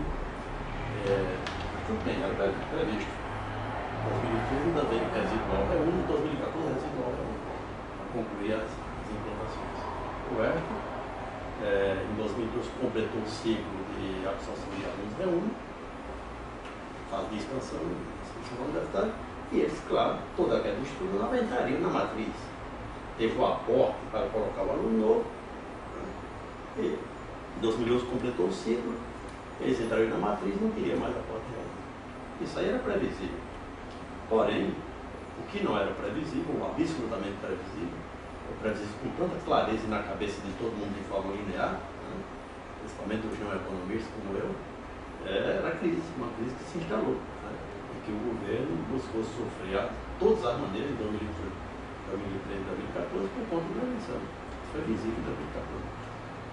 tudo bem, era previsto. 2013 ainda veio residual REUNI, 2014 residual REUNI, para concluir as implantações. O ERC, em 2012, completou o ciclo de absorção de alunos REUNI, fase de expansão universitária, e eles, claro, toda aquela estrutura não entraria na matriz. Teve o aporte para colocar o aluno novo, e em 2011 completou o ciclo, eles entrariam na matriz e não queria mais aporte real. Isso aí era previsível. Porém, o que não era previsível, ou absolutamente previsível, ou previsível com tanta clareza na cabeça de todo mundo de forma linear, né, principalmente os não-economistas como eu, era a crise, uma crise que se instalou, né, e que o governo buscou sofrer de todas as maneiras em 2013 e 2014 por conta da eleição. Isso foi visível em 2014.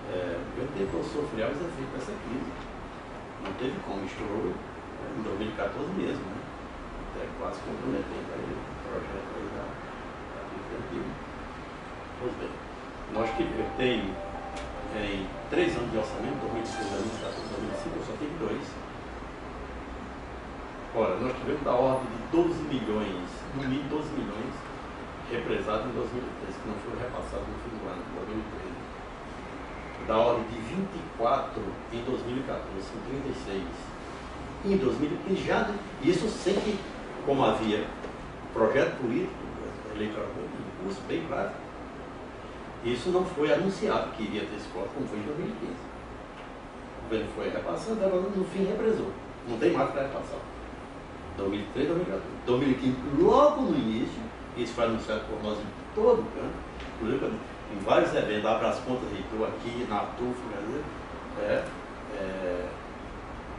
Eu tenho sofrer os efeitos dessa crise. Não teve como, estourou em 2014 mesmo, né? Até quase comprometendo aí o projeto aí da Legislativa. Pois bem, eu tenho em 3 anos de orçamento, 2016, 2014, 2015, eu só tive 2. Ora, nós tivemos da ordem de 12 milhões, no mínimo 12 milhões, represados em 2013, que não foram repassados no fim do ano, em 2013. Da ordem de 24 em 2014, são 36. Em 2015 já, isso sem que, como havia projeto político, eleitoral em curso, bem claro, isso não foi anunciado que iria ter esse corte, como foi em 2015. O governo foi repassando, agora no fim represou. Não tem mais para repassar. 2013, 2014. 2015, logo no início, isso foi anunciado por nós em todo o canto, inclusive em vários eventos, abre as contas reitor aqui, na TUF,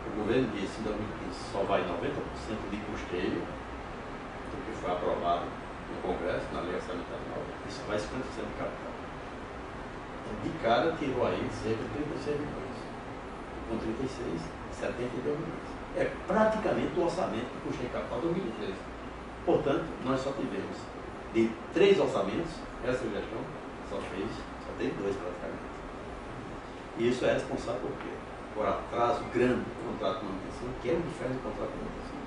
o governo disse em 2015 só vai 90% de custeio do que foi aprovado no Congresso, na lei orçamentária, e só vai 50% de capital. Então, de cara, tirou aí cerca de 36 milhões. Com 36, 72 milhões. É praticamente o orçamento do custeio capital 2013. Portanto, nós só tivemos de 3 orçamentos, essa gestão só teve 2 praticamente. E isso é responsável por quê? Por atraso grande do contrato de manutenção, que é o inferno do contrato de manutenção.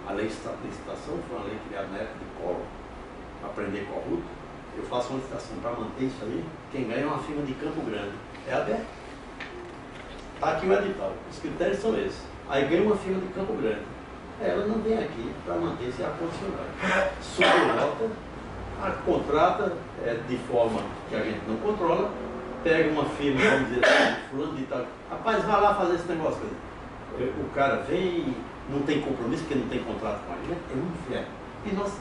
A lei de licitação foi uma lei criada na época de Collor, para prender corrupto. Eu faço uma licitação para manter isso aí, quem ganha é uma firma de Campo Grande. É aberto. Está aqui o edital. Os critérios são esses. Aí ganha uma firma de Campo Grande. Ela não vem aqui para manter esse ar-condicionado. Sublota, contrata de forma que a gente não controla, pega uma firma, vamos dizer assim, fulano de tal, rapaz, vai lá fazer esse negócio. O cara vem, não tem compromisso, porque não tem contrato com a gente, é um inferno. E nós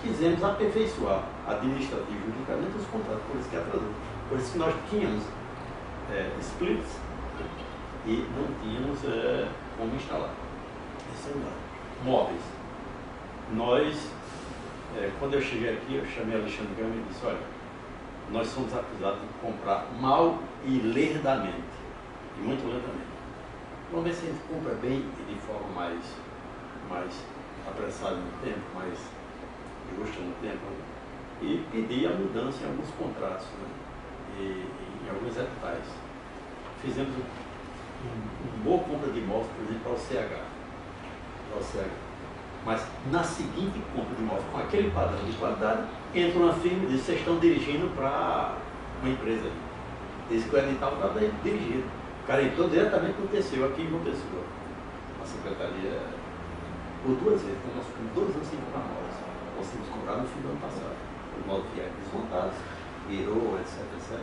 quisemos aperfeiçoar administrativo e juridicamente os contratos, por isso que atrasou. Por isso que nós tínhamos splits e não tínhamos como instalar. Esse é o lado. Móveis. Nós, quando eu cheguei aqui, eu chamei Alexandre Gama e disse, olha, nós somos acusados de comprar mal e lerdamente, e muito lentamente. Vamos ver se a gente compra bem e de forma mais apressada no tempo, mais justa no tempo, e pedir a mudança em alguns contratos, né? E em alguns editais. Fizemos uma boa compra de imóveis, por exemplo, para o CH. Mas na seguinte compra de imóvel com aquele padrão de qualidade, entra uma firma e diz: vocês estão dirigindo para uma empresa. Diz que o edital estava dirigido. O cara entrou diretamente no TCU aqui em João Pessoa. A secretaria, por 2 vezes, nós ficamos 2 anos sem comprar móveis. Conseguimos comprar no fim do ano passado. Os móveis vieram desmontados, virou, etc, etc.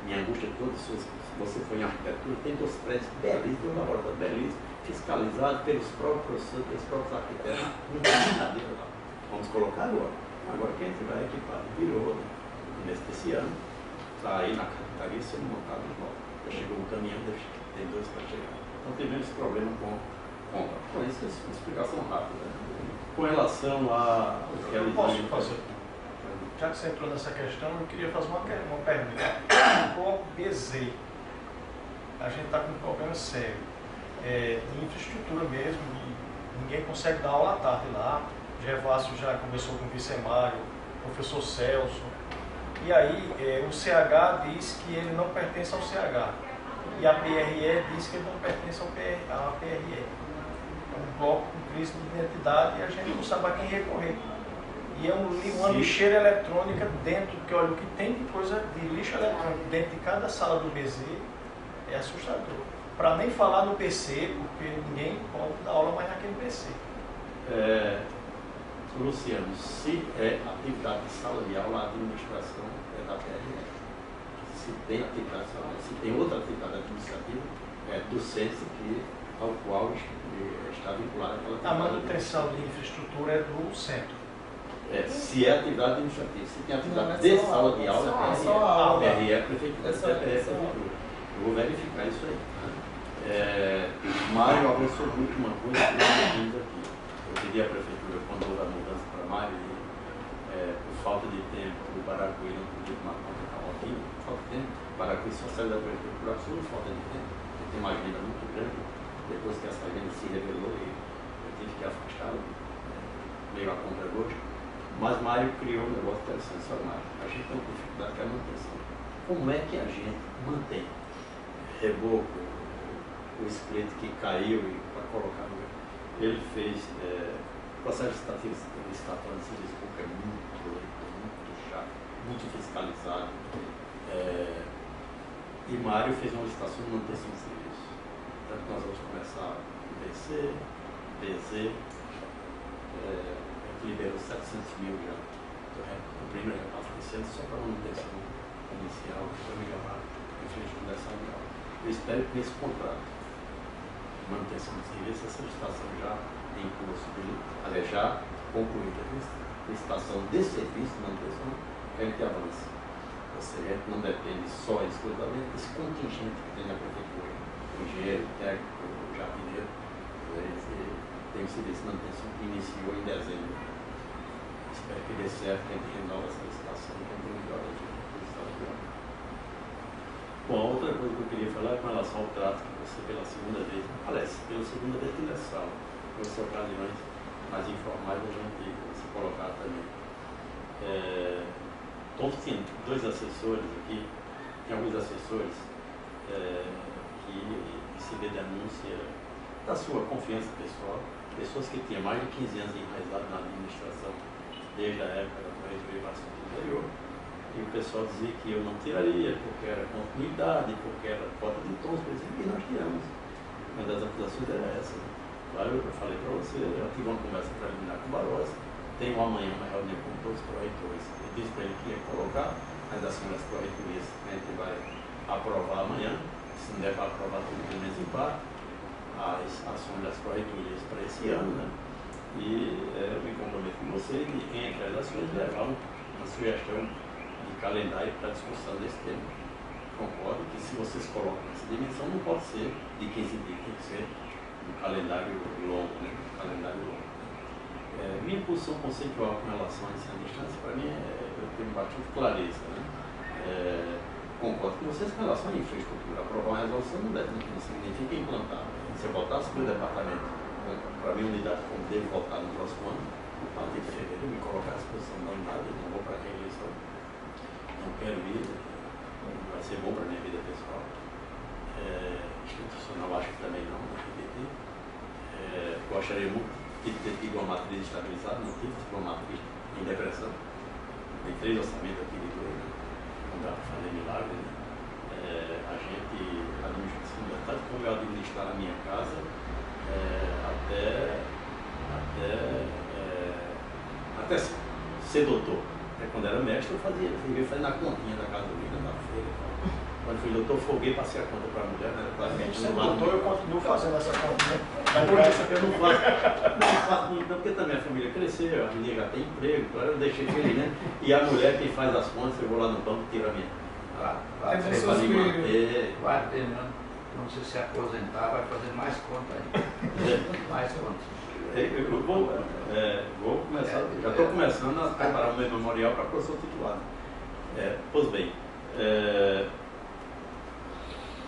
Minha angústia toda, se você for em arquitetura, tem 2 prédios belíssimos, um laboratório belíssimo, fiscalizado pelos próprios arquitetos. Não tem brincadeira lá. Vamos colocar agora. Agora quem vai equipar? Virou, no começo desse ano. Está aí na carpintaria sendo montado de volta. Já chegou um caminhão, tem 2 para chegar. Então tivemos esse problema com compra. Por isso, uma explicação rápida. Com relação a... Eu posso fazer. Já que você entrou nessa questão, eu queria fazer uma pergunta. O bloco BZ, a gente está com um problema sério de infraestrutura mesmo, ninguém consegue dar aula à tarde lá. Gervásio já conversou com o vice-mário, o professor Celso, e aí o CH diz que ele não pertence ao CH, e a PRE diz que ele não pertence à PRE. É um bloco com crise de identidade e a gente não sabe a quem recorrer. E é uma lixeira eletrônica dentro, porque olha, o que tem de coisa de lixo eletrônico dentro de cada sala do BZ é assustador. Para nem falar no PC, porque ninguém pode dar aula mais naquele PC. Luciano, se é atividade de sala de aula, a administração é da PRE. Se tem atividade de sala de aula, se tem outra atividade administrativa, é do SESI, ao qual está vinculada aquela atividade. A manutenção de infraestrutura é do centro. Se é atividade administrativa, se tem atividade de sala de aula, a PRE é a prefeitura. Eu vou verificar isso aí. Mário avançou muito uma coisa que nós vimos aqui. Eu pedi à prefeitura, quando houve a mudança para Mário, por falta de tempo, o Baracuí não podia tomar conta da Roquinha, por falta de tempo, o Baracuí só saiu da prefeitura por absoluta falta de tempo. Ele tem uma agenda muito grande, depois que essa agenda se revelou, eu tive que afastá-lo, meio a contragosto. Mas Mário criou um negócio interessante, só Mário. A gente tem uma dificuldade que é a manutenção. Como é que a gente mantém? Reboco, o esqueleto que caiu e para colocar no... Ele fez processo licitatório de serviço público, é muito lento, muito chato, muito fiscalizado. E Mário fez uma licitação de manutenção de serviço. Portanto, nós vamos começar com BC, BZ, liberou 700 mil já. O primeiro repasse desse ano só para manutenção inicial, para melhorar a infraestrutura dessa aula. Eu espero que nesse contrato de manutenção de serviço, essa licitação já em curso, aliás, já concluída, a licitação de serviço de manutenção, que a gente avance. Ou seja, não depende só exclusivamente desse contingente que tem na prefeitura, o engenheiro, o técnico, o jardineiro, tem o serviço de manutenção que iniciou em dezembro. Espero que dê certo, que a gente renova essa licitação e que a gente melhore a licitação. Bom, a outra coisa que eu queria falar é com relação ao trato que você, pela segunda vez, pela segunda vez aqui nessa sala, com as ocasiões mais informais, a gente se colocar também. Todos tinham 2 assessores aqui, tem alguns assessores que receberam denúncia da sua confiança pessoal, pessoas que tinham mais de 15 anos enraizados na administração, desde a época da Corregedoria Bastante Interior, e o pessoal dizia que eu não tiraria, porque era continuidade, porque era falta de tons, por exemplo, e nós tiramos. Uma das acusações era essa. Claro, eu falei para você, eu tive uma conversa preliminar com o Barroso, tenho amanhã uma reunião com todos os proretores. Eu disse para ele que ia colocar as ações das proretorias, a gente vai aprovar amanhã, se não der para aprovar tudo pelo menos em parte, as ações das proretorias para esse ano, né? E eu me comprometo com você de, entre as ações, levar uma sugestão de calendário para a discussão desse tema. Concordo que se vocês colocam essa dimensão, não pode ser de 15 dias, tem que ser um calendário longo, né? Minha posição conceitual com relação a ensino à distância, para mim, eu tenho bastante clareza, né? Concordo com vocês com relação à infraestrutura. Aprovar uma resolução não significa implantar. Se eu votasse para o departamento, para a minha unidade, como devo votar no próximo ano, a partir de fevereiro, me colocar à disposição da unidade, eu não vou para a reeleição, não quero ir, vai ser bom para a minha vida pessoal. Institucional, acho que também não, gostaria muito de ter tido uma matriz estabilizada, não tive uma matriz em depressão. Tem 3 orçamentos aqui de 2, né? Não dá para fazer milagre, né? A gente administra fundamental, como eu administrar a minha casa, até ser doutor. Quando era mestre, eu fazia na continha da gasolina, da feira. Quando fui doutor, folguei, passei a conta para a mulher, né? Claramente, Você doutor, eu continuo fazendo essa conta, né? Eu não faço muito, não, porque também a família cresceu, a menina já tem emprego, então eu deixei ele, né? E a mulher que faz as contas, eu vou lá no banco e tiro a minha. Vai Tem não sei se aposentar, vai fazer mais conta aí. Mais contas. Eu vou começar, já estou começando a preparar o meu memorial para professor titular. Pois bem,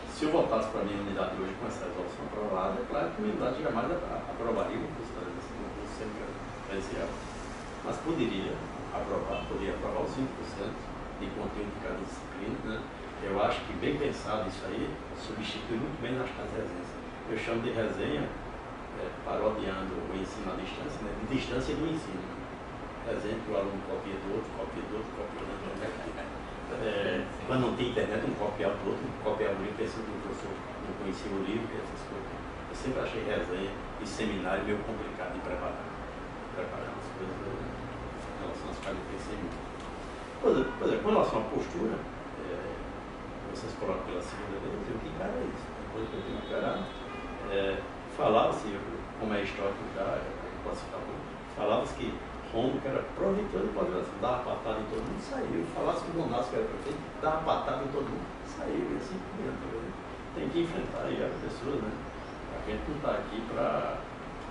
se eu voltasse para a minha unidade hoje com essa resolução aprovada, é claro que a minha unidade jamais aprovaria o curso do centro presencial. Mas poderia aprovar os 5% de conteúdo de cada disciplina, né? Eu acho que, bem pensado isso aí, substitui muito bem as resenhas. Eu chamo de resenha, parodiando o ensino à distância, né? De distância do ensino. Resenha que o aluno copia do outro, copia da internet. Quando não tem internet, um copiar do outro, copiar o livro, pensando que o professor não conhecia o livro, essas coisas. Eu sempre achei resenha e seminário meio complicado de preparar as coisas em relação às quais eu pensei muito. Por exemplo, com relação à postura, vocês colocam pela segunda vez, eu tenho que encarar isso. Depois que eu tenho que encarar, falava-se, como é histórico já, eu posso citar muito, falava-se que Rômulo, que era provitor de pós-graduação, dava patada em todo mundo, saiu. Falasse que o Bonasco, que era prefeito, dava patada em todo mundo, saiu. E assim, tem que enfrentar aí as pessoas, né? A gente não está aqui para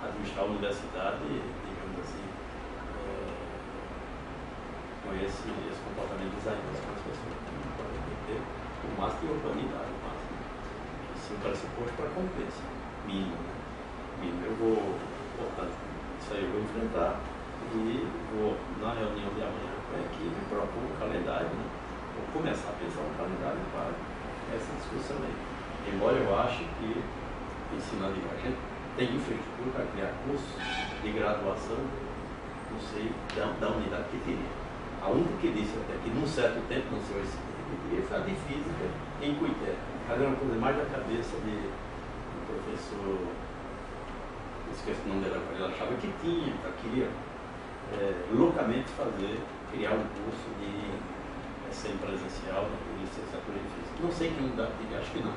administrar a universidade, digamos assim, com esse comportamento desagradável com as pessoas. Não pode ter o máximo de urbanidade, o máximo. Isso é um pressuposto para convivência mínimo, né? Mínimo. Eu vou, portanto, isso aí eu vou enfrentar. E vou, na reunião de amanhã com a equipe, propor um calendário, né? Vou começar a pensar um calendário para essa discussão aí. Embora eu ache que ensino a gente tem infraestrutura para criar cursos de graduação, não sei, da unidade que teria. A única que disse até que num certo tempo, não sei se teria, foi a de física em Cuité. Mas é uma coisa mais da cabeça do professor, esqueci o nome dela, ele achava que tinha, queria loucamente criar um curso de semipresencial na licenciatura em física. Não sei que unidade teria, acho que não.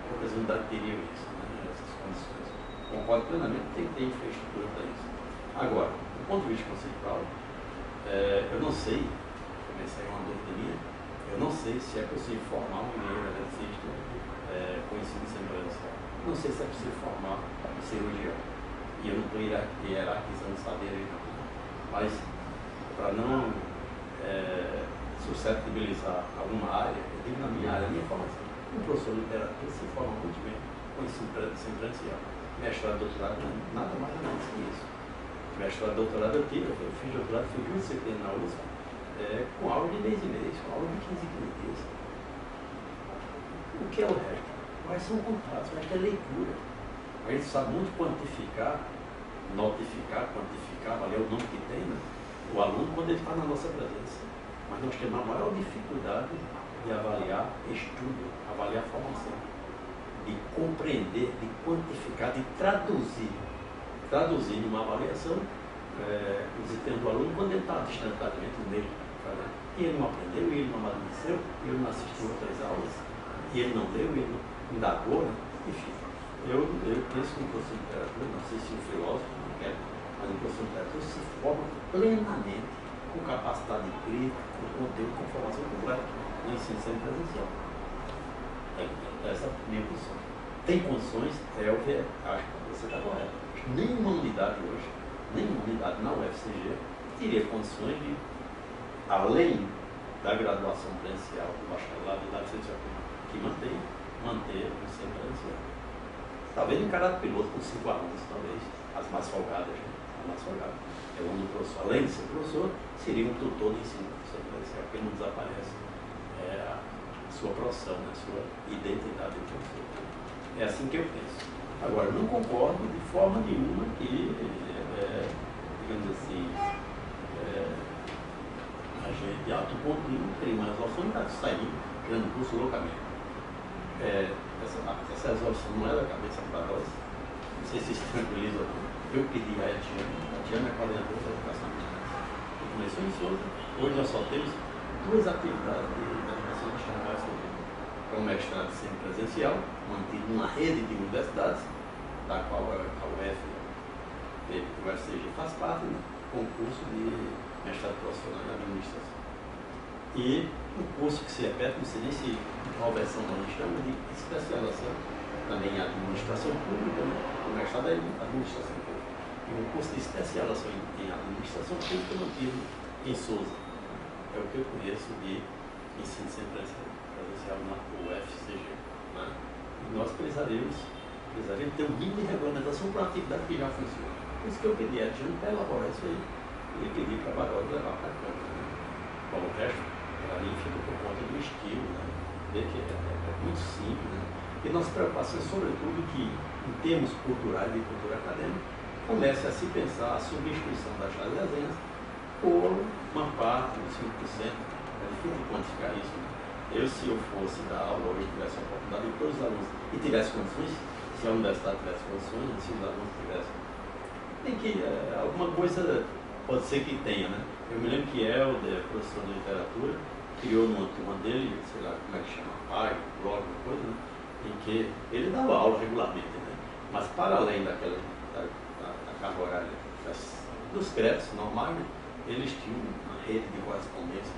Poucas unidades teriam isso, né, essas condições. Concordo plenamente que tem que ter infraestrutura para isso. Agora, do ponto de vista conceitual, eu não sei, comecei uma dúvida minha, eu não sei se é possível formar um engenheiro eletricista com ensino semipresencial. Não sei se é possível formar um cirurgião. E eu não estou hierarquizando saber aí, não. Mas, para não suscetibilizar alguma área, eu digo na minha área, a minha formação, um professor de literatura se forma muito bem com ensino semipresencial. Mestrado e doutorado, nada mais ou menos que isso. Mestrado e doutorado eu fiz doutorado, fiz 1 disciplina na USP, com aula de mês e mês, com aula de 15 dias. O que é o resto? Quais são contatos? O resto é leitura. A gente sabe muito quantificar, notificar, quantificar, avaliar o nome que tem, né? O aluno quando ele está na nossa presença. Mas nós temos a maior dificuldade de avaliar estudo, avaliar formação, de compreender, de quantificar, de traduzir numa avaliação o desempenho do aluno quando ele está distantemente no meio. E ele não aprendeu, e ele não amadureceu, e ele não assistiu outras aulas, e ele não leu, e ele não indagou, né? Enfim. Eu penso que o professor de literatura, não sei se o filósofo, não quero, mas o professor de literatura se forma plenamente com capacidade de crítica, com conteúdo, com formação completa no ensino semipresencial. Essa é a minha posição. Tem condições, acho que você está correto. Nenhuma unidade hoje, nenhuma unidade na UFCG teria condições de, além da graduação presencial do bacharelado e da licenciatura, que manter o ensino presencial. Talvez em caráter piloto com 5 alunos, talvez, as mais folgadas, né? As mais folgadas. É onde o professor, além de ser professor, seria um tutor de ensino presencial, porque não desaparece a sua profissão, a sua identidade de professor. É assim que eu penso. Agora, não concordo de forma nenhuma que, digamos assim, a gente de alto ponto tem uma resolução que está saindo, criando curso loucamente. Essa resolução não é da cabeça para nós, não sei se se tranquiliza ou não. Eu pedi a Tiana é coordenadora da educação que começou em Souza. Hoje nós só temos 2 atividades de educação que chamam essa. É um mestrado semipresencial, mantido numa rede de universidades, da qual a UFCG faz parte, né? Concurso de mestrado profissional em administração. E um curso que se repete, não sei nem se a versão nós chamamos de especialização, também em administração pública, né? O mestrado é em administração pública. E um curso de especialização em administração pública mantido em Souza. É o que eu conheço de ensino semipresencial na UFCG. Né? E nós precisaríamos ter um mínimo de regulamentação para uma atividade que já funciona. Por isso que eu pedi a Diana para elaborar isso aí e pedi para a Baró levar para a Câmara. Né? Bom, o resto, para mim, fica por conta do estilo, né? Ver que é muito simples. Né? E nossa preocupação é, sobretudo, que, em termos culturais e cultura acadêmica, comece a se pensar a substituição das desenhas por uma parte dos 5%. É difícil quantificar isso. Né? Se eu fosse dar aula hoje, tivesse a oportunidade de todos os alunos e tivesse condições, se a universidade tivesse condições, se os alunos tivessem. Tem que, alguma coisa pode ser que tenha, né? Eu me lembro que Helder, professor de literatura, criou numa turma dele, sei lá como é que chama, blog, alguma coisa, né? Em que ele dava aula regularmente, né? Mas para além da carga horária dos créditos normais, né? Eles tinham uma rede de correspondência.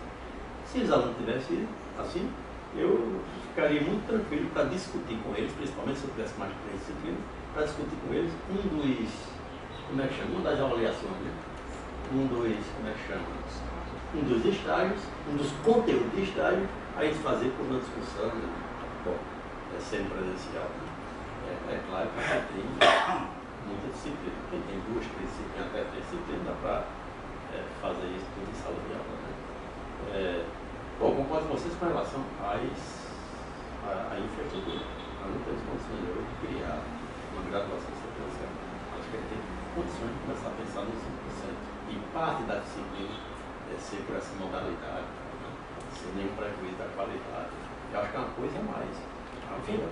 Se os alunos tivessem assim, eu ficaria muito tranquilo para discutir com eles, principalmente se eu tivesse mais de 3 disciplinas, para discutir com eles uma das avaliações, né? Um dos estágios, um dos conteúdos de estágio, a gente fazer por uma discussão, né? Bom, semipresencial, né? É claro que tem muita disciplina. Quem tem 2, 3 disciplinas, até 3 disciplinas, dá para fazer isso tudo em sala de aula, né? Bom, concordo com vocês com relação à infraestrutura. Nós não temos condições hoje de criar uma graduação sequencial. Acho que a gente tem condições de começar a pensar no 5%. E parte da disciplina ser por essa modalidade, né? Sem nenhum prejuízo da qualidade. Eu acho que é uma coisa a mais. 20%,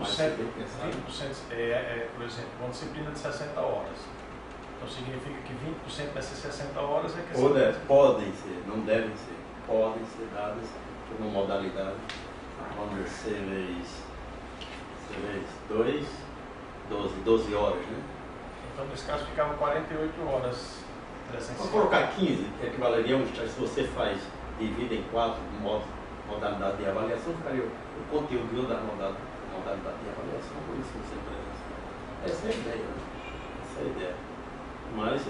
por exemplo, uma disciplina de 60 horas. Então significa que 20% dessas 60 horas é que... Podem ser, não devem ser. Podem ser dadas por uma modalidade, vamos ser 12 horas, né? Então, nesse caso, ficavam 48 horas presenciais. Vamos colocar 15, que equivaleria a um estágio. Se você divide em 4 modalidades de avaliação, ficaria o conteúdo da modalidade de avaliação, por isso você presencial. Essa é a ideia, né? Essa é a ideia. Mas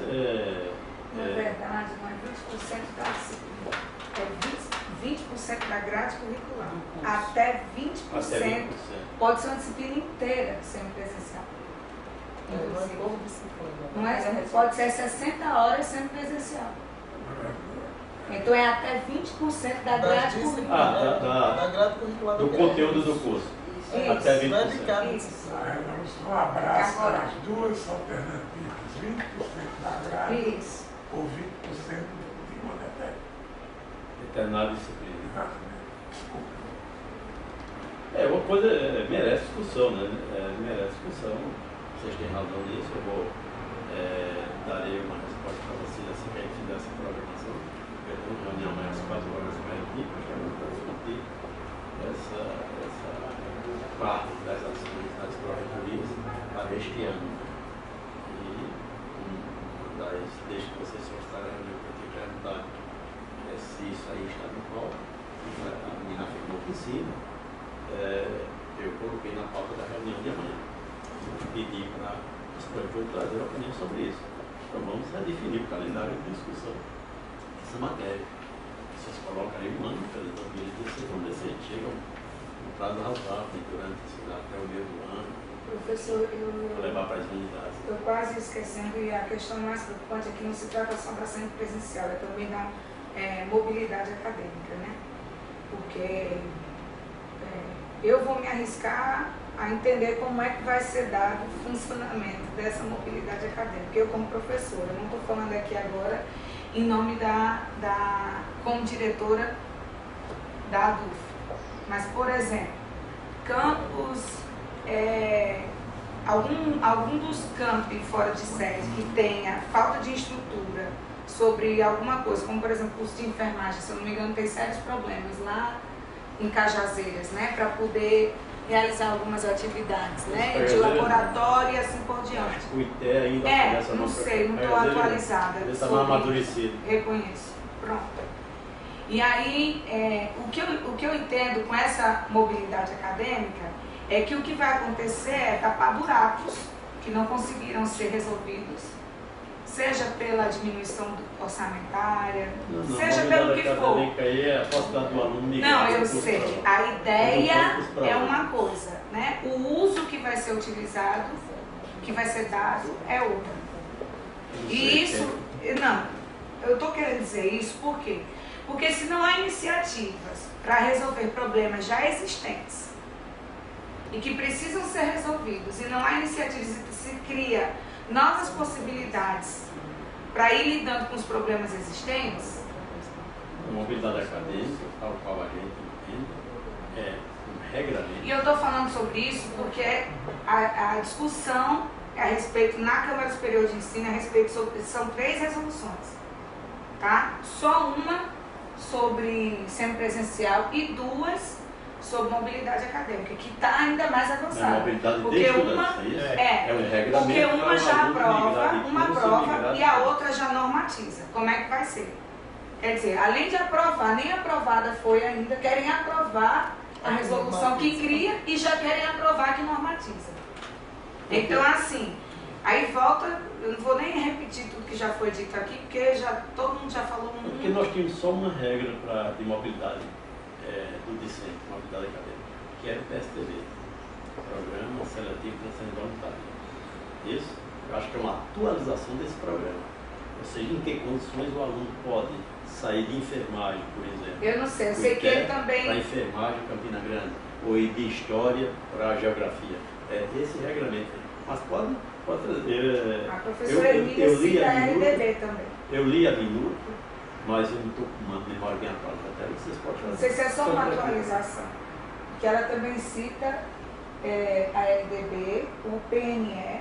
na verdade, não é 20% da disciplina, é 20% da grade curricular. Até 20% pode ser uma disciplina inteira semipresencial. Não é? Pode ser 60 horas semipresencial. Então é até 20% da grade curricular. Da grade curricular do conteúdo do curso. Isso. Até 20%. Vamos um abraço para as 2 alternativas, 20% da grade ou 20% de uma determinada disciplina. Desculpa. Uma coisa merece discussão, né? Merece discussão. Vocês têm razão nisso. Eu vou darei uma resposta para vocês assim que a gente fizer essa programação. Eu tenho uma reunião amanhã às 4 horas com a equipe, para discutir essa parte das ações das proreitorias para este ano. E desde que vocês solicitaram a reunião, eu tenho que perguntar se isso aí está no qual a menina afirmou que sim. Eu coloquei na pauta da reunião de amanhã. Pedi para os prefeitos trazer a opinião sobre isso. Então vamos definir o calendário de discussão dessa matéria. Vocês colocam aí um ano, pelos 2016, vamos ver se a gente chega no prazo razoável durante até o meio do ano. Professor, para levar para as unidades. Estou quase esquecendo, e a questão mais preocupante aqui não se trata só da semipresencial, é também da mobilidade acadêmica, né? Porque eu vou me arriscar a entender como é que vai ser dado o funcionamento dessa mobilidade acadêmica. Eu, como professora, não estou falando aqui agora em nome como diretora da ADUF, mas, por exemplo, campos, algum dos campi fora de sede que tenha falta de estrutura sobre alguma coisa, como, por exemplo, o curso de enfermagem, se eu não me engano, tem sérios problemas lá em Cajazeiras, né, para poder realizar algumas atividades, né, de laboratório e assim por diante. O ITE ainda não sei, não estou atualizada. Ele está mais amadurecido. Reconheço. Pronto. E aí, o que eu entendo com essa mobilidade acadêmica é que o que vai acontecer é tapar buracos que não conseguiram ser resolvidos, seja pela diminuição orçamentária, seja pelo que for. Aí é a possibilidade do aluno migrar. Não, eu sei. A ideia é uma coisa, né? O uso que vai ser utilizado, que vai ser dado, é outra. E isso, não, eu estou querendo dizer isso por quê? Porque se não há iniciativas para resolver problemas já existentes e que precisam ser resolvidos, e não há iniciativas e se cria novas possibilidades para ir lidando com os problemas existentes. A mobilidade acadêmica, tal qual a gente entende, é um regramento. E eu estou falando sobre isso porque a discussão a respeito na Câmara Superior de Ensino, a respeito sobre, são 3 resoluções, tá? Só uma sobre semipresencial e 2 sobre mobilidade acadêmica, que está ainda mais avançada. Porque uma porque uma já aprova, uma prova e a outra já normatiza. Como é que vai ser? Quer dizer, além de aprovar, nem aprovada foi ainda, querem aprovar a resolução que cria e já querem aprovar que normatiza. Então, assim, aí volta, eu não vou nem repetir tudo que já foi dito aqui, porque todo mundo já falou muito. Porque nós tínhamos só uma regra de mobilidade do discente, mobilidade acadêmica, que era o PSTV, Programa Seletivo de Transferência Voluntária. Isso, eu acho que é uma atualização desse programa. Ou seja, em que condições o aluno pode sair de enfermagem, por exemplo. Eu não sei, eu sei que ele também... Para enfermagem, Campina Grande, ou ir de história para geografia. É esse regulamento. Mas pode trazer. A professora Emília cita a LDB também. Eu li a minuta, mas eu não estou com uma memória bem atualizada. Até vocês podem fazer. Não sei se é só uma atualização. Que ela também cita a LDB, o PNE,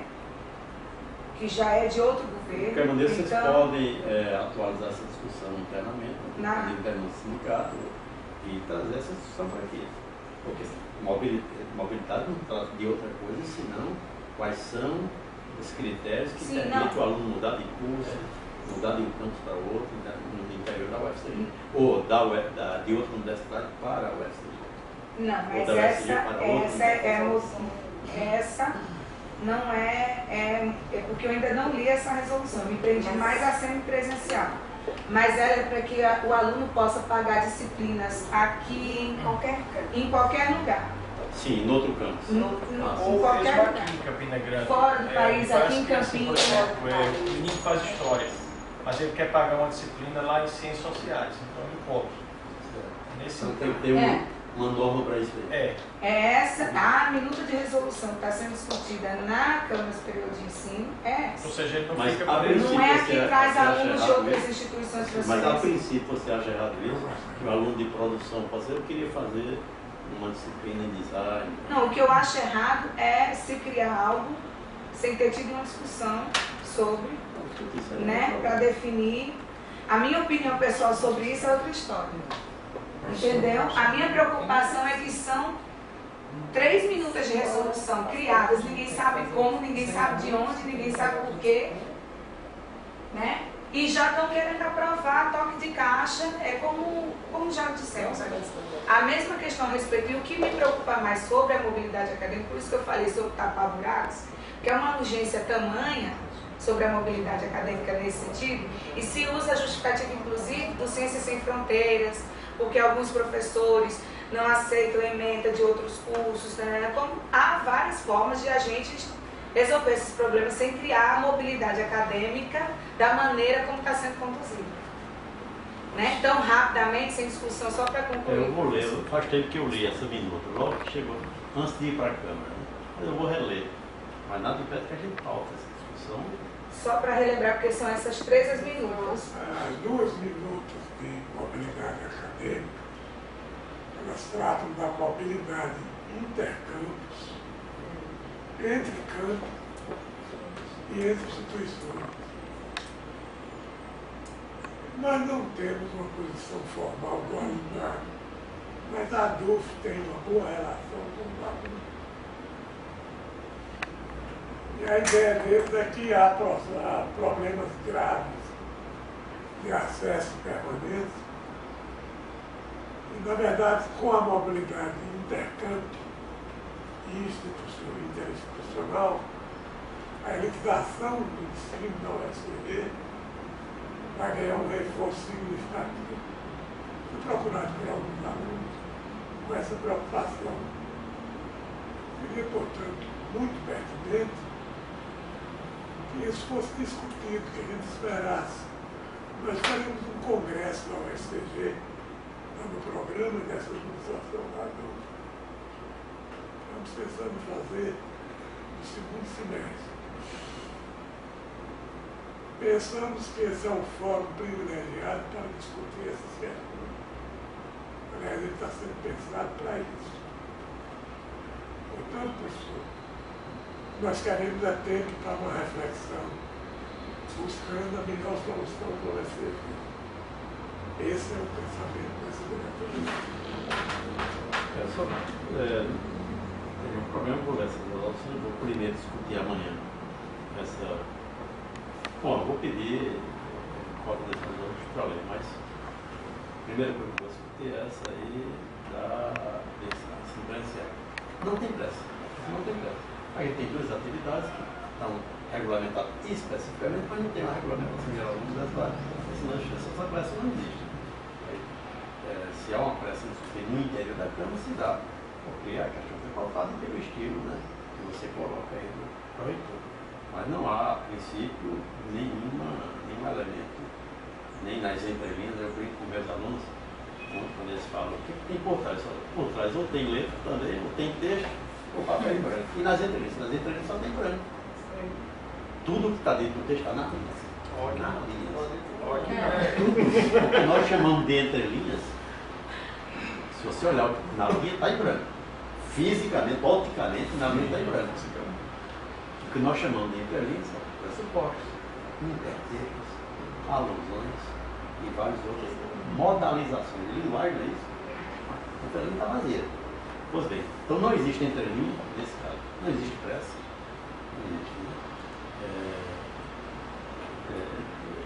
que já é de outro governo. De qualquer maneira, vocês podem atualizar essa discussão internamente, no sindicato, e trazer essa discussão para aqui. Porque mobilidade não trata de outra coisa, senão quais são os critérios que permitem o aluno mudar de curso, mudar de um campus para outro, no interior da UFCG, ou de outra universidade para a UFCG. Não, mas essa não é porque eu ainda não li essa resolução, me prendi mais a semipresencial. Mas ela é para que o aluno possa pagar disciplinas aqui em qualquer lugar. Sim, em outro campus. Ou qualquer mesmo lugar. aqui em Campina Grande. Fora do país, aqui em Campinas. Por Campinas. exemplo, o menino faz história, mas ele quer pagar uma disciplina lá em ciências sociais, então ele pode. Nesse Então tem que ter uma norma para isso aí. A minuta de resolução que está sendo discutida na Câmara Superior de Ensino é essa. Ou seja, ele não Mas, fica a preso. Não é a que traz você acha alunos de errado outras isso? instituições para Mas a ciência. princípio você acha errado isso? Que o aluno de produção eu queria fazer uma disciplina em design. Não, o que eu acho errado é se criar algo sem ter tido uma discussão sobre, né, para definir. A minha opinião pessoal sobre isso é outra história. Entendeu? A minha preocupação é que são 3 minutas de resolução criadas, ninguém sabe como, ninguém sabe de onde, ninguém sabe por quê, né? E já estão querendo aprovar toque de caixa, como já dissemos aqui. A mesma questão a respeito, e o que me preocupa mais sobre a mobilidade acadêmica, por isso que eu falei sobre tapar buracos, que é uma urgência tamanha sobre a mobilidade acadêmica nesse sentido, e se usa a justificativa, inclusive, do Ciências Sem Fronteiras, porque alguns professores não aceitam ementa de outros cursos, né? Como há várias formas de a gente resolver esses problemas sem criar a mobilidade acadêmica da maneira como está sendo conduzida. Né? Então, rapidamente, sem discussão, só para concluir. Eu vou ler, faz tempo que eu li essa minuta, logo que chegou, antes de ir para a Câmara. Né? mas eu vou reler. Mas nada impede que a gente paute essa discussão. Só para relembrar, porque são essas 3 minutos. As 2 minutos de mobilidade acadêmica, elas tratam da mobilidade intercampus, entre campos e entre instituições. Nós não temos uma posição formal do alunado, mas a DUF tem uma boa relação com o aluno. E a ideia deles é que há problemas graves de acesso permanente. E, na verdade, com a mobilidade intercâmbio e interinstitucional, a elitização do ensino da UFCB vai ganhar um reforço significativo. Fui procurado por alguns alunos com essa preocupação. Seria, portanto, muito pertinente que isso fosse discutido, que a gente esperasse. Nós faremos um congresso da UFCG, no programa dessa administração da DUF. Estamos pensando em fazer no segundo semestre. Pensamos que esse é um fórum privilegiado para discutir essas questões. Aliás, ele está sendo pensado para isso. Portanto, professor, nós queremos é tempo para uma reflexão, buscando a melhor solução para o FCG. Esse é o pensamento dessa diretoria. Tem um problema com essa resolução, eu vou primeiro discutir amanhã essa. Bom, eu vou pedir cópia dessa resolução para ler, mas a primeira coisa que eu vou discutir é essa aí desse presencial. Não tem pressa, não tem pressa. A gente tem 2 atividades que estão regulamentadas especificamente, mas não tem uma regulamentação geral da universidade, senão essa pressa não existe. Se há uma pressa de discutir no interior da Câmara, se dá, porque a questão foi pautada pelo estilo, né, que você coloca aí no projeto. Mas não há, a princípio, nenhum elemento, nem nas entrelinhas. Eu brinco com meus alunos, quando eles falam o que tem por trás. Por trás ou tem letra também, ou tem texto, ou papel em branco. E nas entrelinhas só tem branco. Tudo que está dentro do texto está na linha. Na linha. Tudo o que nós chamamos de entrelinhas, se você olhar na linha, está em branco. Fisicamente, opticamente, na linha está em branco. O que nós chamamos de entrelinhas são pressupostos, intertextos, alusões e várias outras modalizações de linguagem, não é isso? A entrelinha está vazia. Pois bem, então não existe entrelinha nesse caso, não existe pressa, não existe.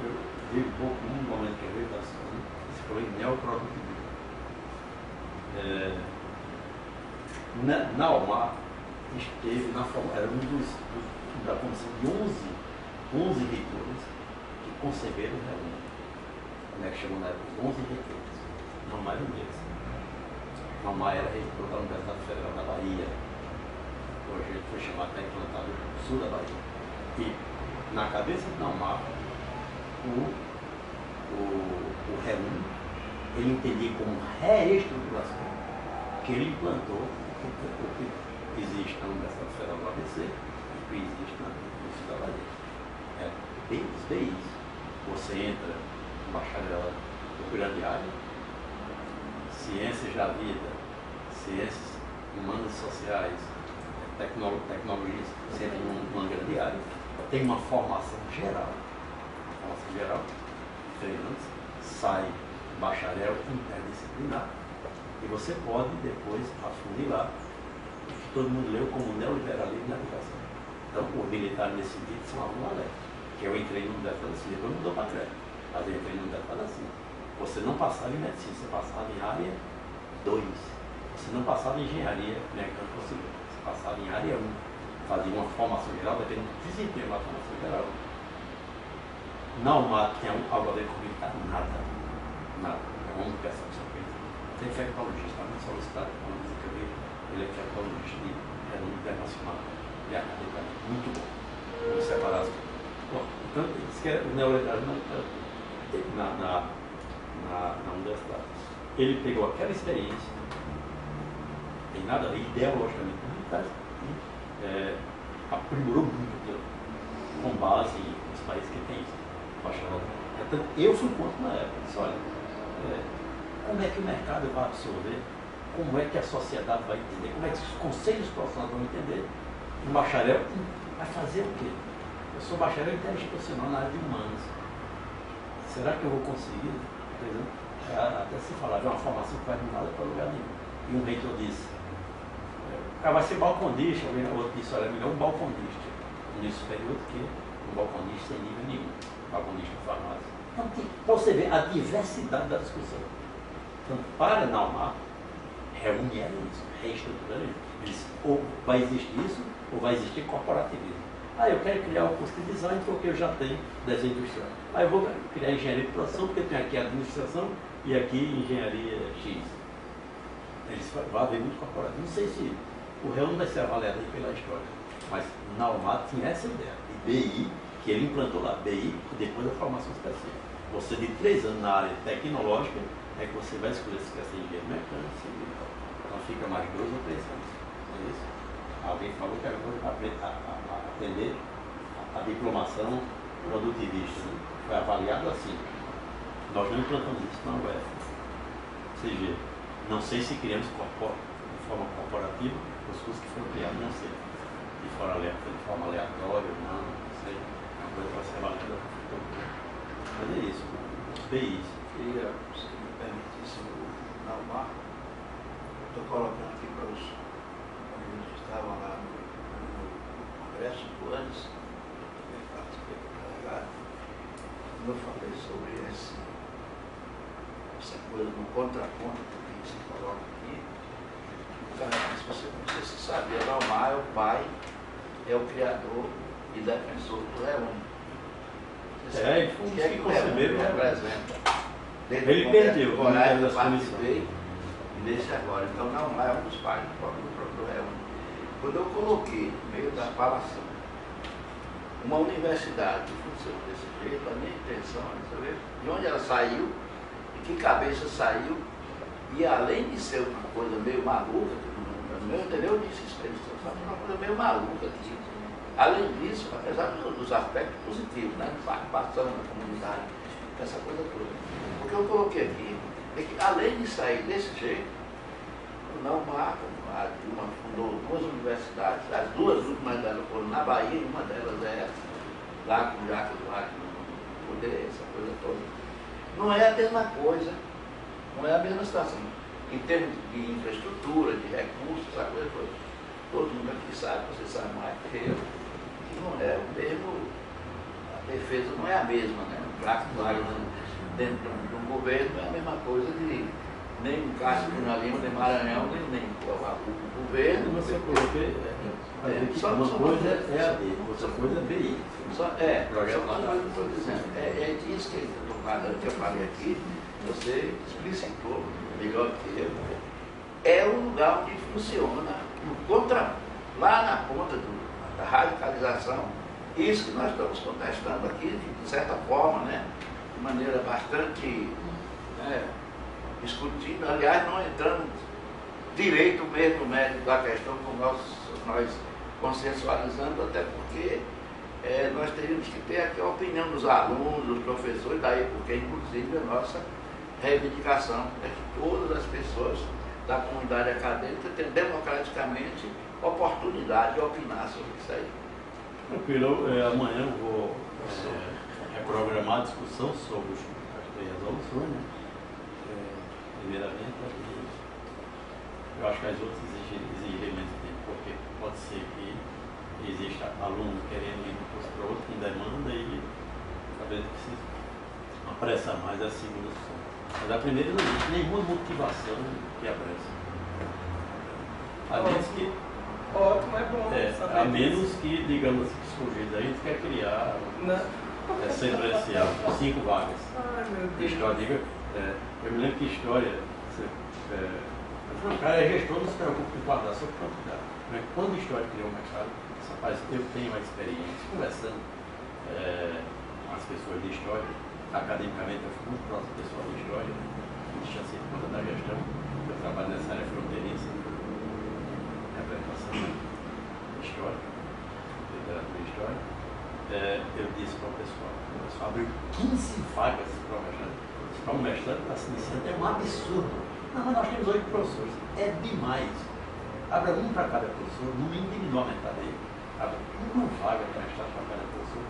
Eu vi um pouco um momento que eu vi, você falou em neoprodutivismo. Na UMAR esteve na forma, era da comissão de 11 reitores que conceberam o reúno. Como é que chamam na época? 11 reitores, não mais um deles. Não mais era reitor da Universidade Federal da Bahia. Hoje ele foi chamado para implantado no sul da Bahia. E na cabeça de Naumar, o reúno, ele entendia como reestruturação que ele implantou o que existe na Universidade Federal do ABC e o que existe na Universidade da Bahia. É bem os BIs. Você entra no bacharelado do grande área, ciências da vida, ciências humanas e sociais, tecnologias, você entra numa grande área, tem uma formação geral, treinantes, sai bacharel interdisciplinar, e você pode depois afunilar o que todo mundo leu como neoliberalismo na educação. Então, o militar nesse sentido são alunos alertas, que eu entrei no Universidade assim, depois mudou para crédito, mas eu entrei no Universidade assim. Você não passava em medicina, você passava em área 2. Você não passava em engenharia mecânica ou civil, você passava em área 1. Fazia uma formação geral, dependendo do desempenho da formação geral. Na UMAT tem algo a ver com militar? Nada. É uma percepção que tem infectologista, não solicitado, como diz que eu vi, ele é infectologista de renome internacional, e academicamente muito bom. Vamos separar as coisas. Bom, então, isso que é o neoliberalismo na universidade. Ele pegou aquela experiência, tem nada a ver ideologicamente com militares, aprimorou muito com base nos países que tem isso. Eu fui contra na época, disse, olha, como é que o mercado vai absorver, como é que a sociedade vai entender, como é que os conselhos profissionais vão entender. Um bacharel vai fazer o quê? Eu sou bacharel interinstitucional na área de humanas. Será que eu vou conseguir? Por exemplo, até se falar de uma formação que vai de nada para lugar nenhum. E um reitor disse, o cara vai ser balconista, o outro disse, olha, é melhor um balconista no nível superior do que um balconista sem nível nenhum, balconista de farmácia. Então, para você ver a diversidade da discussão. Então, para Naumar, reunir isso, reestruturar isso. Ou vai existir isso, ou vai existir corporativismo. Eu quero criar o curso de design porque eu já tenho desenho industrial. Eu vou criar engenharia de produção porque eu tenho aqui administração e aqui engenharia X. Eles vão haver muito corporativo. Não sei se o réu não vai ser avaliado aí pela história, mas Naumar tinha essa ideia de BI, que ele implantou lá, BI, depois da formação específica. Você de 3 anos na área tecnológica é que você vai escolher se quer ser engenheiro mecânico, civil. Então fica mais 2 ou 3 anos. Não é isso? Alguém falou que agora aprender a diplomação produtivista, né? Foi avaliado assim. Nós não implantamos isso na UF. Ou seja, não sei se criamos de forma corporativa os cursos que foram criados, não sei. De forma aleatória, não sei. É uma coisa que vai ser avaliada no futuro. Mas é isso, os BIs. Queria, se me permitisse, Naumar, estou colocando aqui para os amigos que estavam lá no Congresso antes, eu também participei do delegado, quando eu falei sobre essa coisa do contraponto que se coloca aqui, o cara disse, você não sei se sabia, Naumar é o pai, é o criador e defensor do Reúne. Ele foi um dos que conceberam, representa. Ele perdeu, quando eu participei e desse agora. Então, não é um dos pais do próprio Reúne. Quando eu coloquei no meio da falação uma universidade que funciona desse jeito, a minha intenção é saber de onde ela saiu, de que cabeça saiu, e além de ser uma coisa meio maluca, no meu entendeu, eu disse isso, uma coisa meio maluca aqui. Além disso, apesar dos aspectos positivos, né, de participação na comunidade, essa coisa toda. O que eu coloquei aqui é que, além de sair desse jeito, o Naumar fundou 2 universidades, as 2 últimas delas foram na Bahia, e uma delas é lá com o Jacques Duarte, no poder, essa coisa toda. Não é a mesma coisa, não é a mesma situação. Em termos de infraestrutura, de recursos, essa coisa toda. Todo mundo aqui sabe, você sabe mais que eu, que não é o mesmo, a defesa não é a mesma, né? O Jacques Duarte dentro de um governo é a mesma coisa de nem o Cássio Cunha Lima, nem Maranhão, nem o governo. Você colocou, uma coisa é a D, outra coisa é BI. É disso que eu falei aqui, você explicitou melhor que eu. É o lugar onde funciona, lá na ponta da radicalização, isso que nós estamos contestando aqui, de certa forma, né? De maneira bastante discutindo, aliás, não entrando direito mesmo mérito da questão como nós consensualizando, até porque nós teríamos que ter aqui a opinião dos alunos, dos professores, daí porque inclusive a nossa reivindicação é que todas as pessoas da comunidade acadêmica tenham democraticamente oportunidade de opinar sobre isso aí. Tranquilo, amanhã eu vou reprogramar a discussão sobre as resoluções, né? Primeiramente, eu acho que as outras exigem menos tempo, porque pode ser que exista aluno querendo ir de um curso para outro com demanda e talvez precise apressar mais a segunda discussão. Mas a primeira não existe nenhuma motivação que apresse. A menos que. Ótimo, é bom saber. A menos que, digamos assim, surgido, a gente quer criar centro residencial com 5 vagas. Ai, meu Deus. História, eu me lembro que história. O cara é gestor, não se preocupa com guardar só quantidade. Quando a história criou o mercado, rapaz, eu tenho uma experiência conversando com as pessoas de história. Academicamente, eu fui muito próximo do pessoal de história, que tinha sido conta da gestão. Eu trabalho nessa área fronteiriça, representação. histórica, literatura e história, eu disse para o pessoal abriu 15 vagas para um mestrado que está se iniciando, é um absurdo. Não, mas nós temos 8 professores, é demais. Abra um para cada professor, no mínimo diminuir a metade aí. Abra uma vaga para mestrado para cada professor.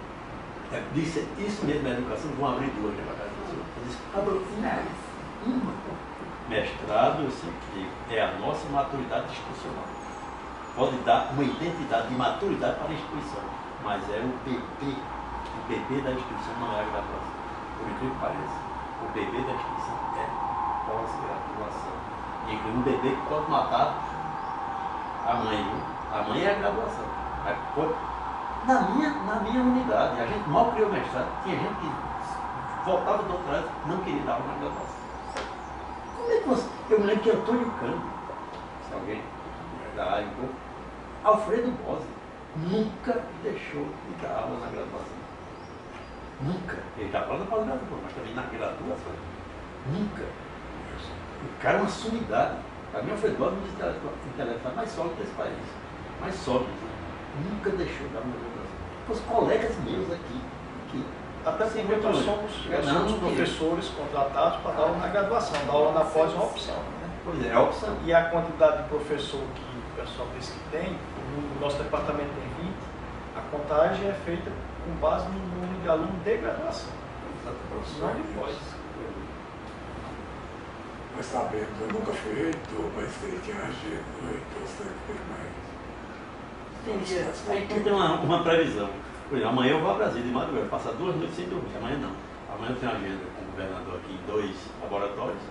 Disse, isso mesmo na educação, vão abrir 2 para cada professor. Eu disse, abra uma. Mestrado, eu sempre digo, é a nossa maturidade institucional. Pode dar uma identidade de maturidade para a instituição, mas é o PP. O PP da instituição não é a graduação. Por incrível que pareça, o PP da instituição é pós-graduação. Inclusive um bebê que pode matar a mãe. Viu? A mãe é a graduação. Mas pode... na minha unidade, a gente mal criou mestrado, tinha gente que voltava do doutorado e não queria dar aula na graduação. Como é que você... Eu me lembro que Antônio Cândido, se alguém da área um pouco, Alfredo Bose nunca deixou de dar aula na graduação. Nunca. Ele está falando da pós-graduação, mas também na graduação. Nunca. O cara é uma sumidade. Para mim, Alfredo Bose é um dos intelectuais mais sólidos desse país. Mais sólidos. Nunca deixou de dar aula na graduação. Os colegas meus aqui até porque nós somos professores contratados para dar aula na graduação, dar aula na pós é uma opção. Né? Pois é a opção. E a quantidade de professor que o pessoal diz que tem, no nosso departamento tem 20, a contagem é feita com base no número de alunos de graduação. Não de pós. Nós sabemos, eu nunca fui reitor, mas sei que a agenda do reitor sempre tem mais. Aí tem uma previsão. Por exemplo, amanhã eu vou a Brasília de madrugada, passar 2 noites sem dormir. Amanhã não. Amanhã eu tenho agenda com o governador aqui em 2 laboratórios.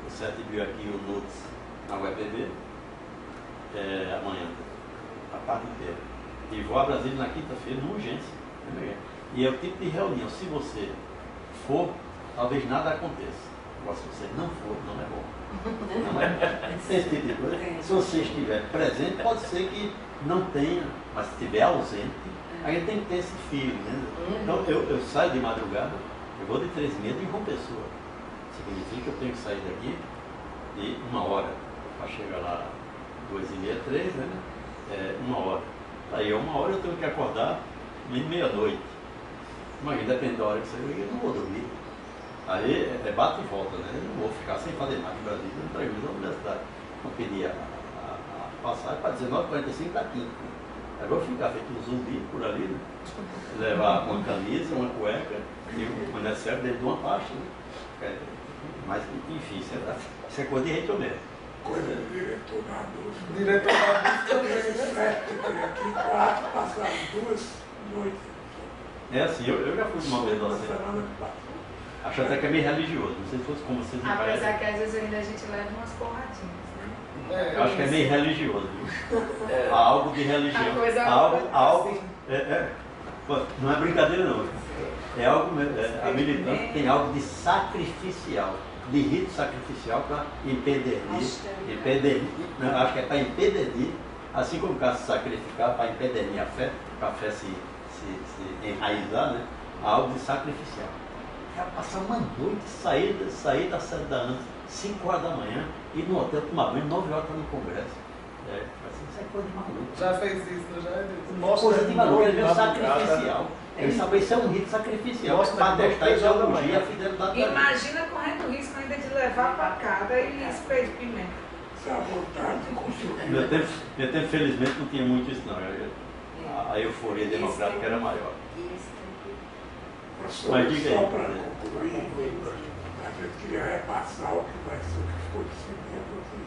O 7.000 aqui, o NUTS na UEPB. Amanhã, a tarde inteira. E vou a Brasília na quinta-feira, numa urgência. E é o tipo de reunião. Se você for, talvez nada aconteça. Agora, se você não for, não é bom. Não é bom. Esse tipo de coisa. Se você estiver presente, pode ser que não tenha, mas se estiver ausente, a gente tem que ter esse filho, né? Então eu saio de madrugada, eu vou de 3h30 em João Pessoa. Significa que eu tenho que sair daqui de 1 hora, para chegar lá 2h30, 3, né? 1 hora. Aí 1 hora eu tenho que acordar meia-noite. Imagina, depende da hora que você eu não vou dormir. Aí bate e volta, né? Eu não vou ficar sem fazer nada em Brasília, eu não entrego na universidade. Eu pedi a passagem para 19h45 da quinta. Aí vou ficar feito um zumbi por ali, né? Levar uma camisa, uma cueca e quando é certo dentro de uma pasta. Né? Mas, enfim, isso é coisa de reitor mesmo. Coisa de diretor da ADUSP. Diretor da ADUSP também. 7 tem aqui, 4 passaram 2 noites. É assim, eu já fui uma vez Uma docente. semana que passou. Acho até que é meio religioso, não sei se fosse como vocês Apesar que às vezes ainda a gente leva umas porradinhas. Eu acho que é meio religioso, viu? Há algo de religião. A coisa algo não é brincadeira não. É algo, a militância tem algo de sacrificial, de rito sacrificial para impedir, não, acho que é para impedir, assim como o caso se sacrificar para impedir a fé, para a fé se enraizar, né? Há algo de sacrificial. Quero passar uma noite, sair da sede da ANS, 5 horas da manhã, ir no hotel tomar banho, 9 horas para no congresso. Isso é coisa de maluco. Já fez isso, não já? Nossa, Coisa de maluco, é meio sacrificial. Ele sabe, isso é um rito sacrificial. Para testar a ideologia e a fidelidade da Imagina correndo o risco ainda de levar facada e spray de pimenta. Se a vontade de construir. Meu tempo, felizmente, não tinha muito isso, não. A euforia democrática era maior. Mas diga aí. só para concluir, a gente queria repassar o que vai ser o que ficou de cimento aqui.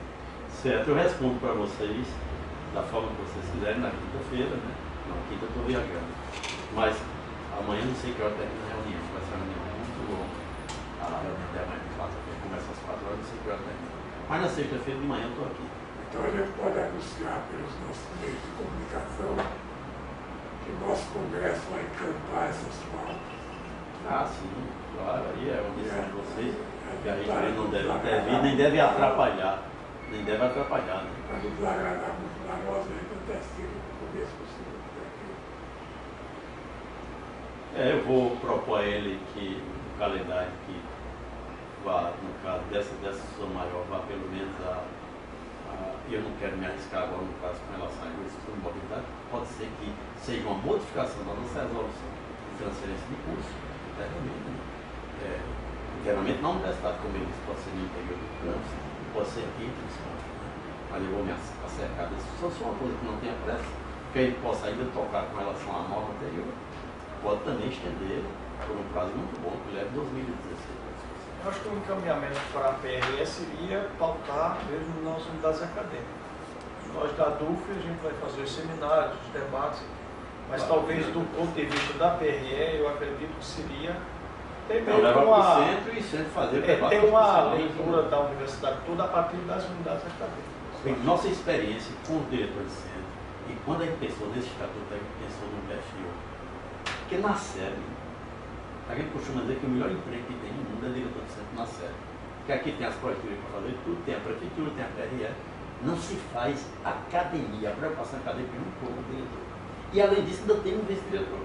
Certo, eu respondo para vocês da forma que vocês quiserem na quinta-feira, né? Na quinta eu estou viajando. Mas amanhã não sei que hora termina a reunião, vai ser uma reunião muito longa. A reunião de amanhã de quarta-feira começa às 4 horas, não sei que hora termina. Mas na sexta-feira de manhã eu estou aqui. Então a gente pode anunciar pelos nossos meios de comunicação que o nosso congresso vai cantar essas pautas. Ah, sim, claro, aí é uma missão de vocês, que a gente não deve intervir, nem deve atrapalhar. Nem deve atrapalhar, né? Para nos agradar muito a nós, a gente antecipa o começo possível aqui. Eu vou propor a ele que o calendário que vá, no caso dessa sessão maior, vá pelo menos a e eu não quero me arriscar agora no caso com relação à investigação de mobilidade, pode ser que seja uma modificação da nossa resolução de transferência de curso, internamente, internamente na universidade, como eu disse, pode ser no interior do campus, pode ser aqui, principalmente, né? Mas eu vou me acercar disso. Só se uma coisa que não tenha pressa, que a gente possa ainda tocar com relação à norma anterior, pode também estender por um prazo muito bom, que leva 2016. Eu acho que o encaminhamento para a PRE seria pautar mesmo nas unidades acadêmicas. Nós da DUF a gente vai fazer os seminários, os debates, mas talvez do ponto de vista da PRE, eu acredito que seria ter Então, levar para o centro e sempre fazer ter uma leitura da universidade toda a partir das unidades acadêmicas. Nossa experiência com o diretor de centro, e quando a gente pensou nesse estatuto, a gente pensou no perfil, porque na SEB, a gente costuma dizer que o melhor emprego que tem no mundo é diretor de centro na SEB. Porque aqui tem as projetores para fazer tudo, tem a prefeitura, tem a PRE, não se faz academia, a preocupação acadêmica é um pouco do diretor. E além disso, ainda tem um vice-diretor.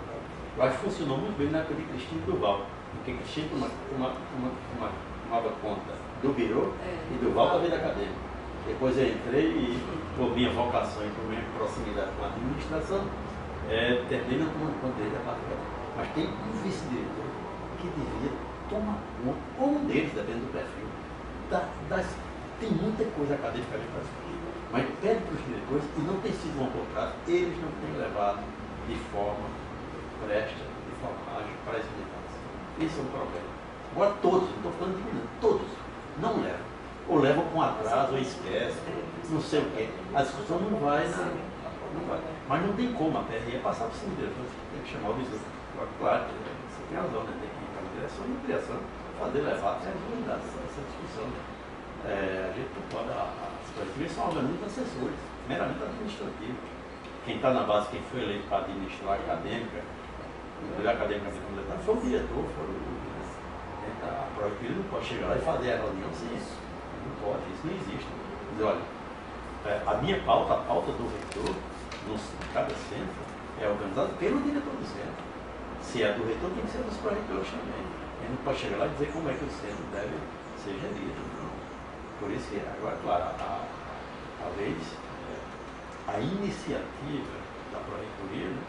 Eu acho que funcionou muito bem na época de Cristina Duval, porque Cristina tomava conta do birô e Duval da vida acadêmica. Depois eu entrei e, por minha vocação e por minha proximidade com a administração, terminei não tomando conta dele da parte acadêmica. Mas tem um vice-diretor que devia tomar conta, ou um deles, dependendo do perfil. Tem muita coisa acadêmica ali para discutir, mas pede para os diretores e não tem sido um contrato, eles não têm levado de forma presta, de forma ágil para as unidades. Esse é um problema. Agora todos, não estou falando de mim, todos não levam. Ou levam com atraso, ou esquecem, não sei o quê. A discussão não vai. Mas não tem como a PRE passar por cima do diretor, tem que chamar o visor. Claro, você tem razão, né? Tem que ir para a direção e direção fazer levar até as unidades essa discussão. A gente não pode. As coletividades são organismos assessores, meramente administrativos. Quem está na base, quem foi eleito para administrar a acadêmica, foi o diretor, a projetiva não pode chegar lá e fazer a reunião sem isso. Não pode, isso não existe. Dizer, olha, a minha pauta, a pauta do reitor, no cada centro, é organizada pelo diretor do centro. Se é do reitor, tem que ser dos projetores também. Ele não pode chegar lá e dizer como é que o centro deve ser gerido. Não. Por isso que, agora, claro, talvez a iniciativa da Proreitoria, né,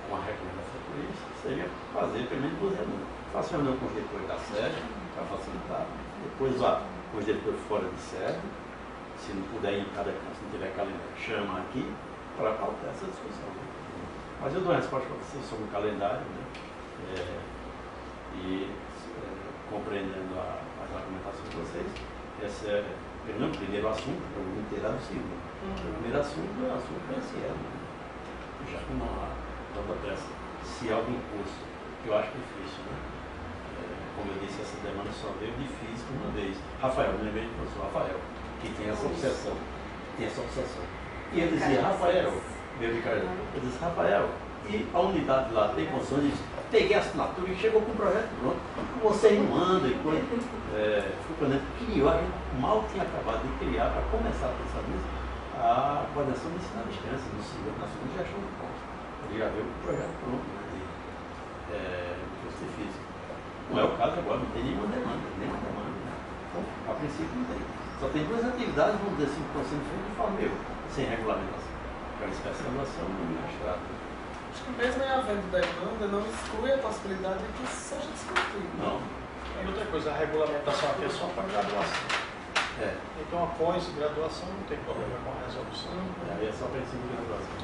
com a recomendação por isso, seria fazer pelo menos 2 reuniões. Faça reunião com os diretores da sede, para facilitar. Depois vá com os diretores fora de sede. Se não puder ir em cada canto, se não tiver calendário, chama aqui para pautar essa discussão. Mas eu dou a resposta para vocês sobre o calendário, né? Compreendendo as argumentações de vocês, esse é o primeiro assunto, eu vou inteirar do segundo. O primeiro assunto é o assunto PSL, né? Já com uma tanta pressa. Se há algum curso, que eu acho difícil, né? Como eu disse, essa demanda só veio difícil uma vez. Rafael, me lembrei do professor Rafael, que tem essa obsessão. E ele dizia, Rafael, meu vigário, eu disse, Rafael, e a unidade lá tem condições de peguei a assinatura e chegou com o projeto pronto. Você não anda e coisa. Criou, a gente mal tinha acabado de criar, para começar a pensar nisso, a coordenação de ensino à distância, no segundo, na segunda já achou de ponto. Ele já veio com o projeto pronto, né, de curso de física. Não é o caso agora, não tem nenhuma demanda. Né? Então, a princípio não tem. Só tem 2 atividades, vamos dizer assim, que estão sendo feitas de forma sem regulamentação. Que é a especialização e o mestrado. Acho que mesmo em havendo demanda, não exclui a possibilidade de que isso seja discutido. Não. E outra coisa, a regulamentação aqui é só para graduação. Então, após graduação, não tem problema com a resolução. É só para ensino de graduação.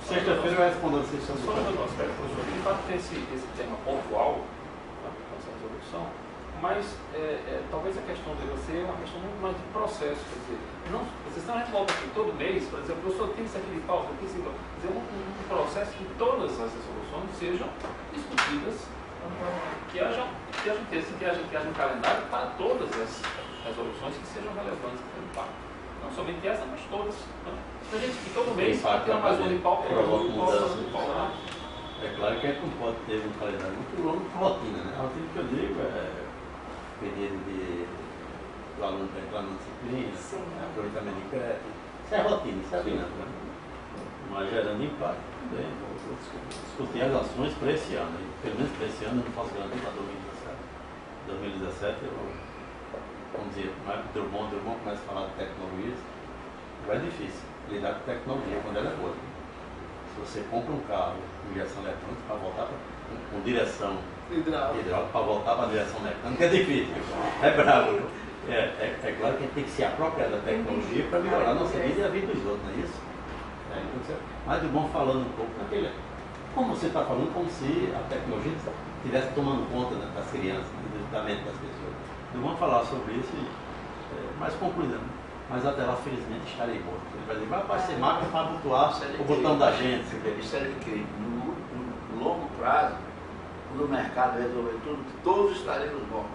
Sexta-feira eu respondo a vocês sobre só um aspecto, professor. De fato, tem esse tema pontual, essa resolução, mas talvez a questão de você é uma questão muito mais de processo. Quer dizer, vocês estão volta aqui todo mês, por exemplo, o professor tem isso aqui de pauta, tem isso aqui. Quer dizer, um processo que todas as resoluções sejam discutidas, que haja um calendário para todas as resoluções que sejam relevantes para o impacto. Não somente essa, mas todas. Né? A gente que todo mês tem mais um de pauta, É claro que a gente não pode ter um calendário muito longo com rotina, né? A rotina que eu digo é período do aluno para entrar na disciplina, aproveitamento de crédito. Isso é rotina, isso é dinâmica, né? Mas gerando impacto também. Vou discutir as ações para esse ano. E, pelo menos para esse ano eu não posso garantir para 2017. 2017 eu vamos dizer, mais Drummond começa a falar de tecnologias, não é difícil lidar com tecnologia quando ela é boa. Se você compra um carro com injeção eletrônica para voltar com direção hidráulica para voltar para a direção mecânica, é difícil, é bravo. É claro que a gente tem que se apropriar da tecnologia para melhorar a nossa vida e a vida dos outros, não é isso? Mas Drummond falando um pouco daquele. Como você está falando, como se a tecnologia estivesse tomando conta das crianças, da mente das pessoas. Drummond falar sobre isso, mas concluindo. Mas até lá, felizmente, estarei morto. Ele vai dizer, vai ser máquina para abotoar o botão da gente. Isso é que no longo prazo, quando o mercado resolver tudo, todos estaremos mortos.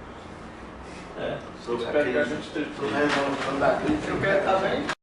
Sobre a resolução da crise. Eu quero estar bem.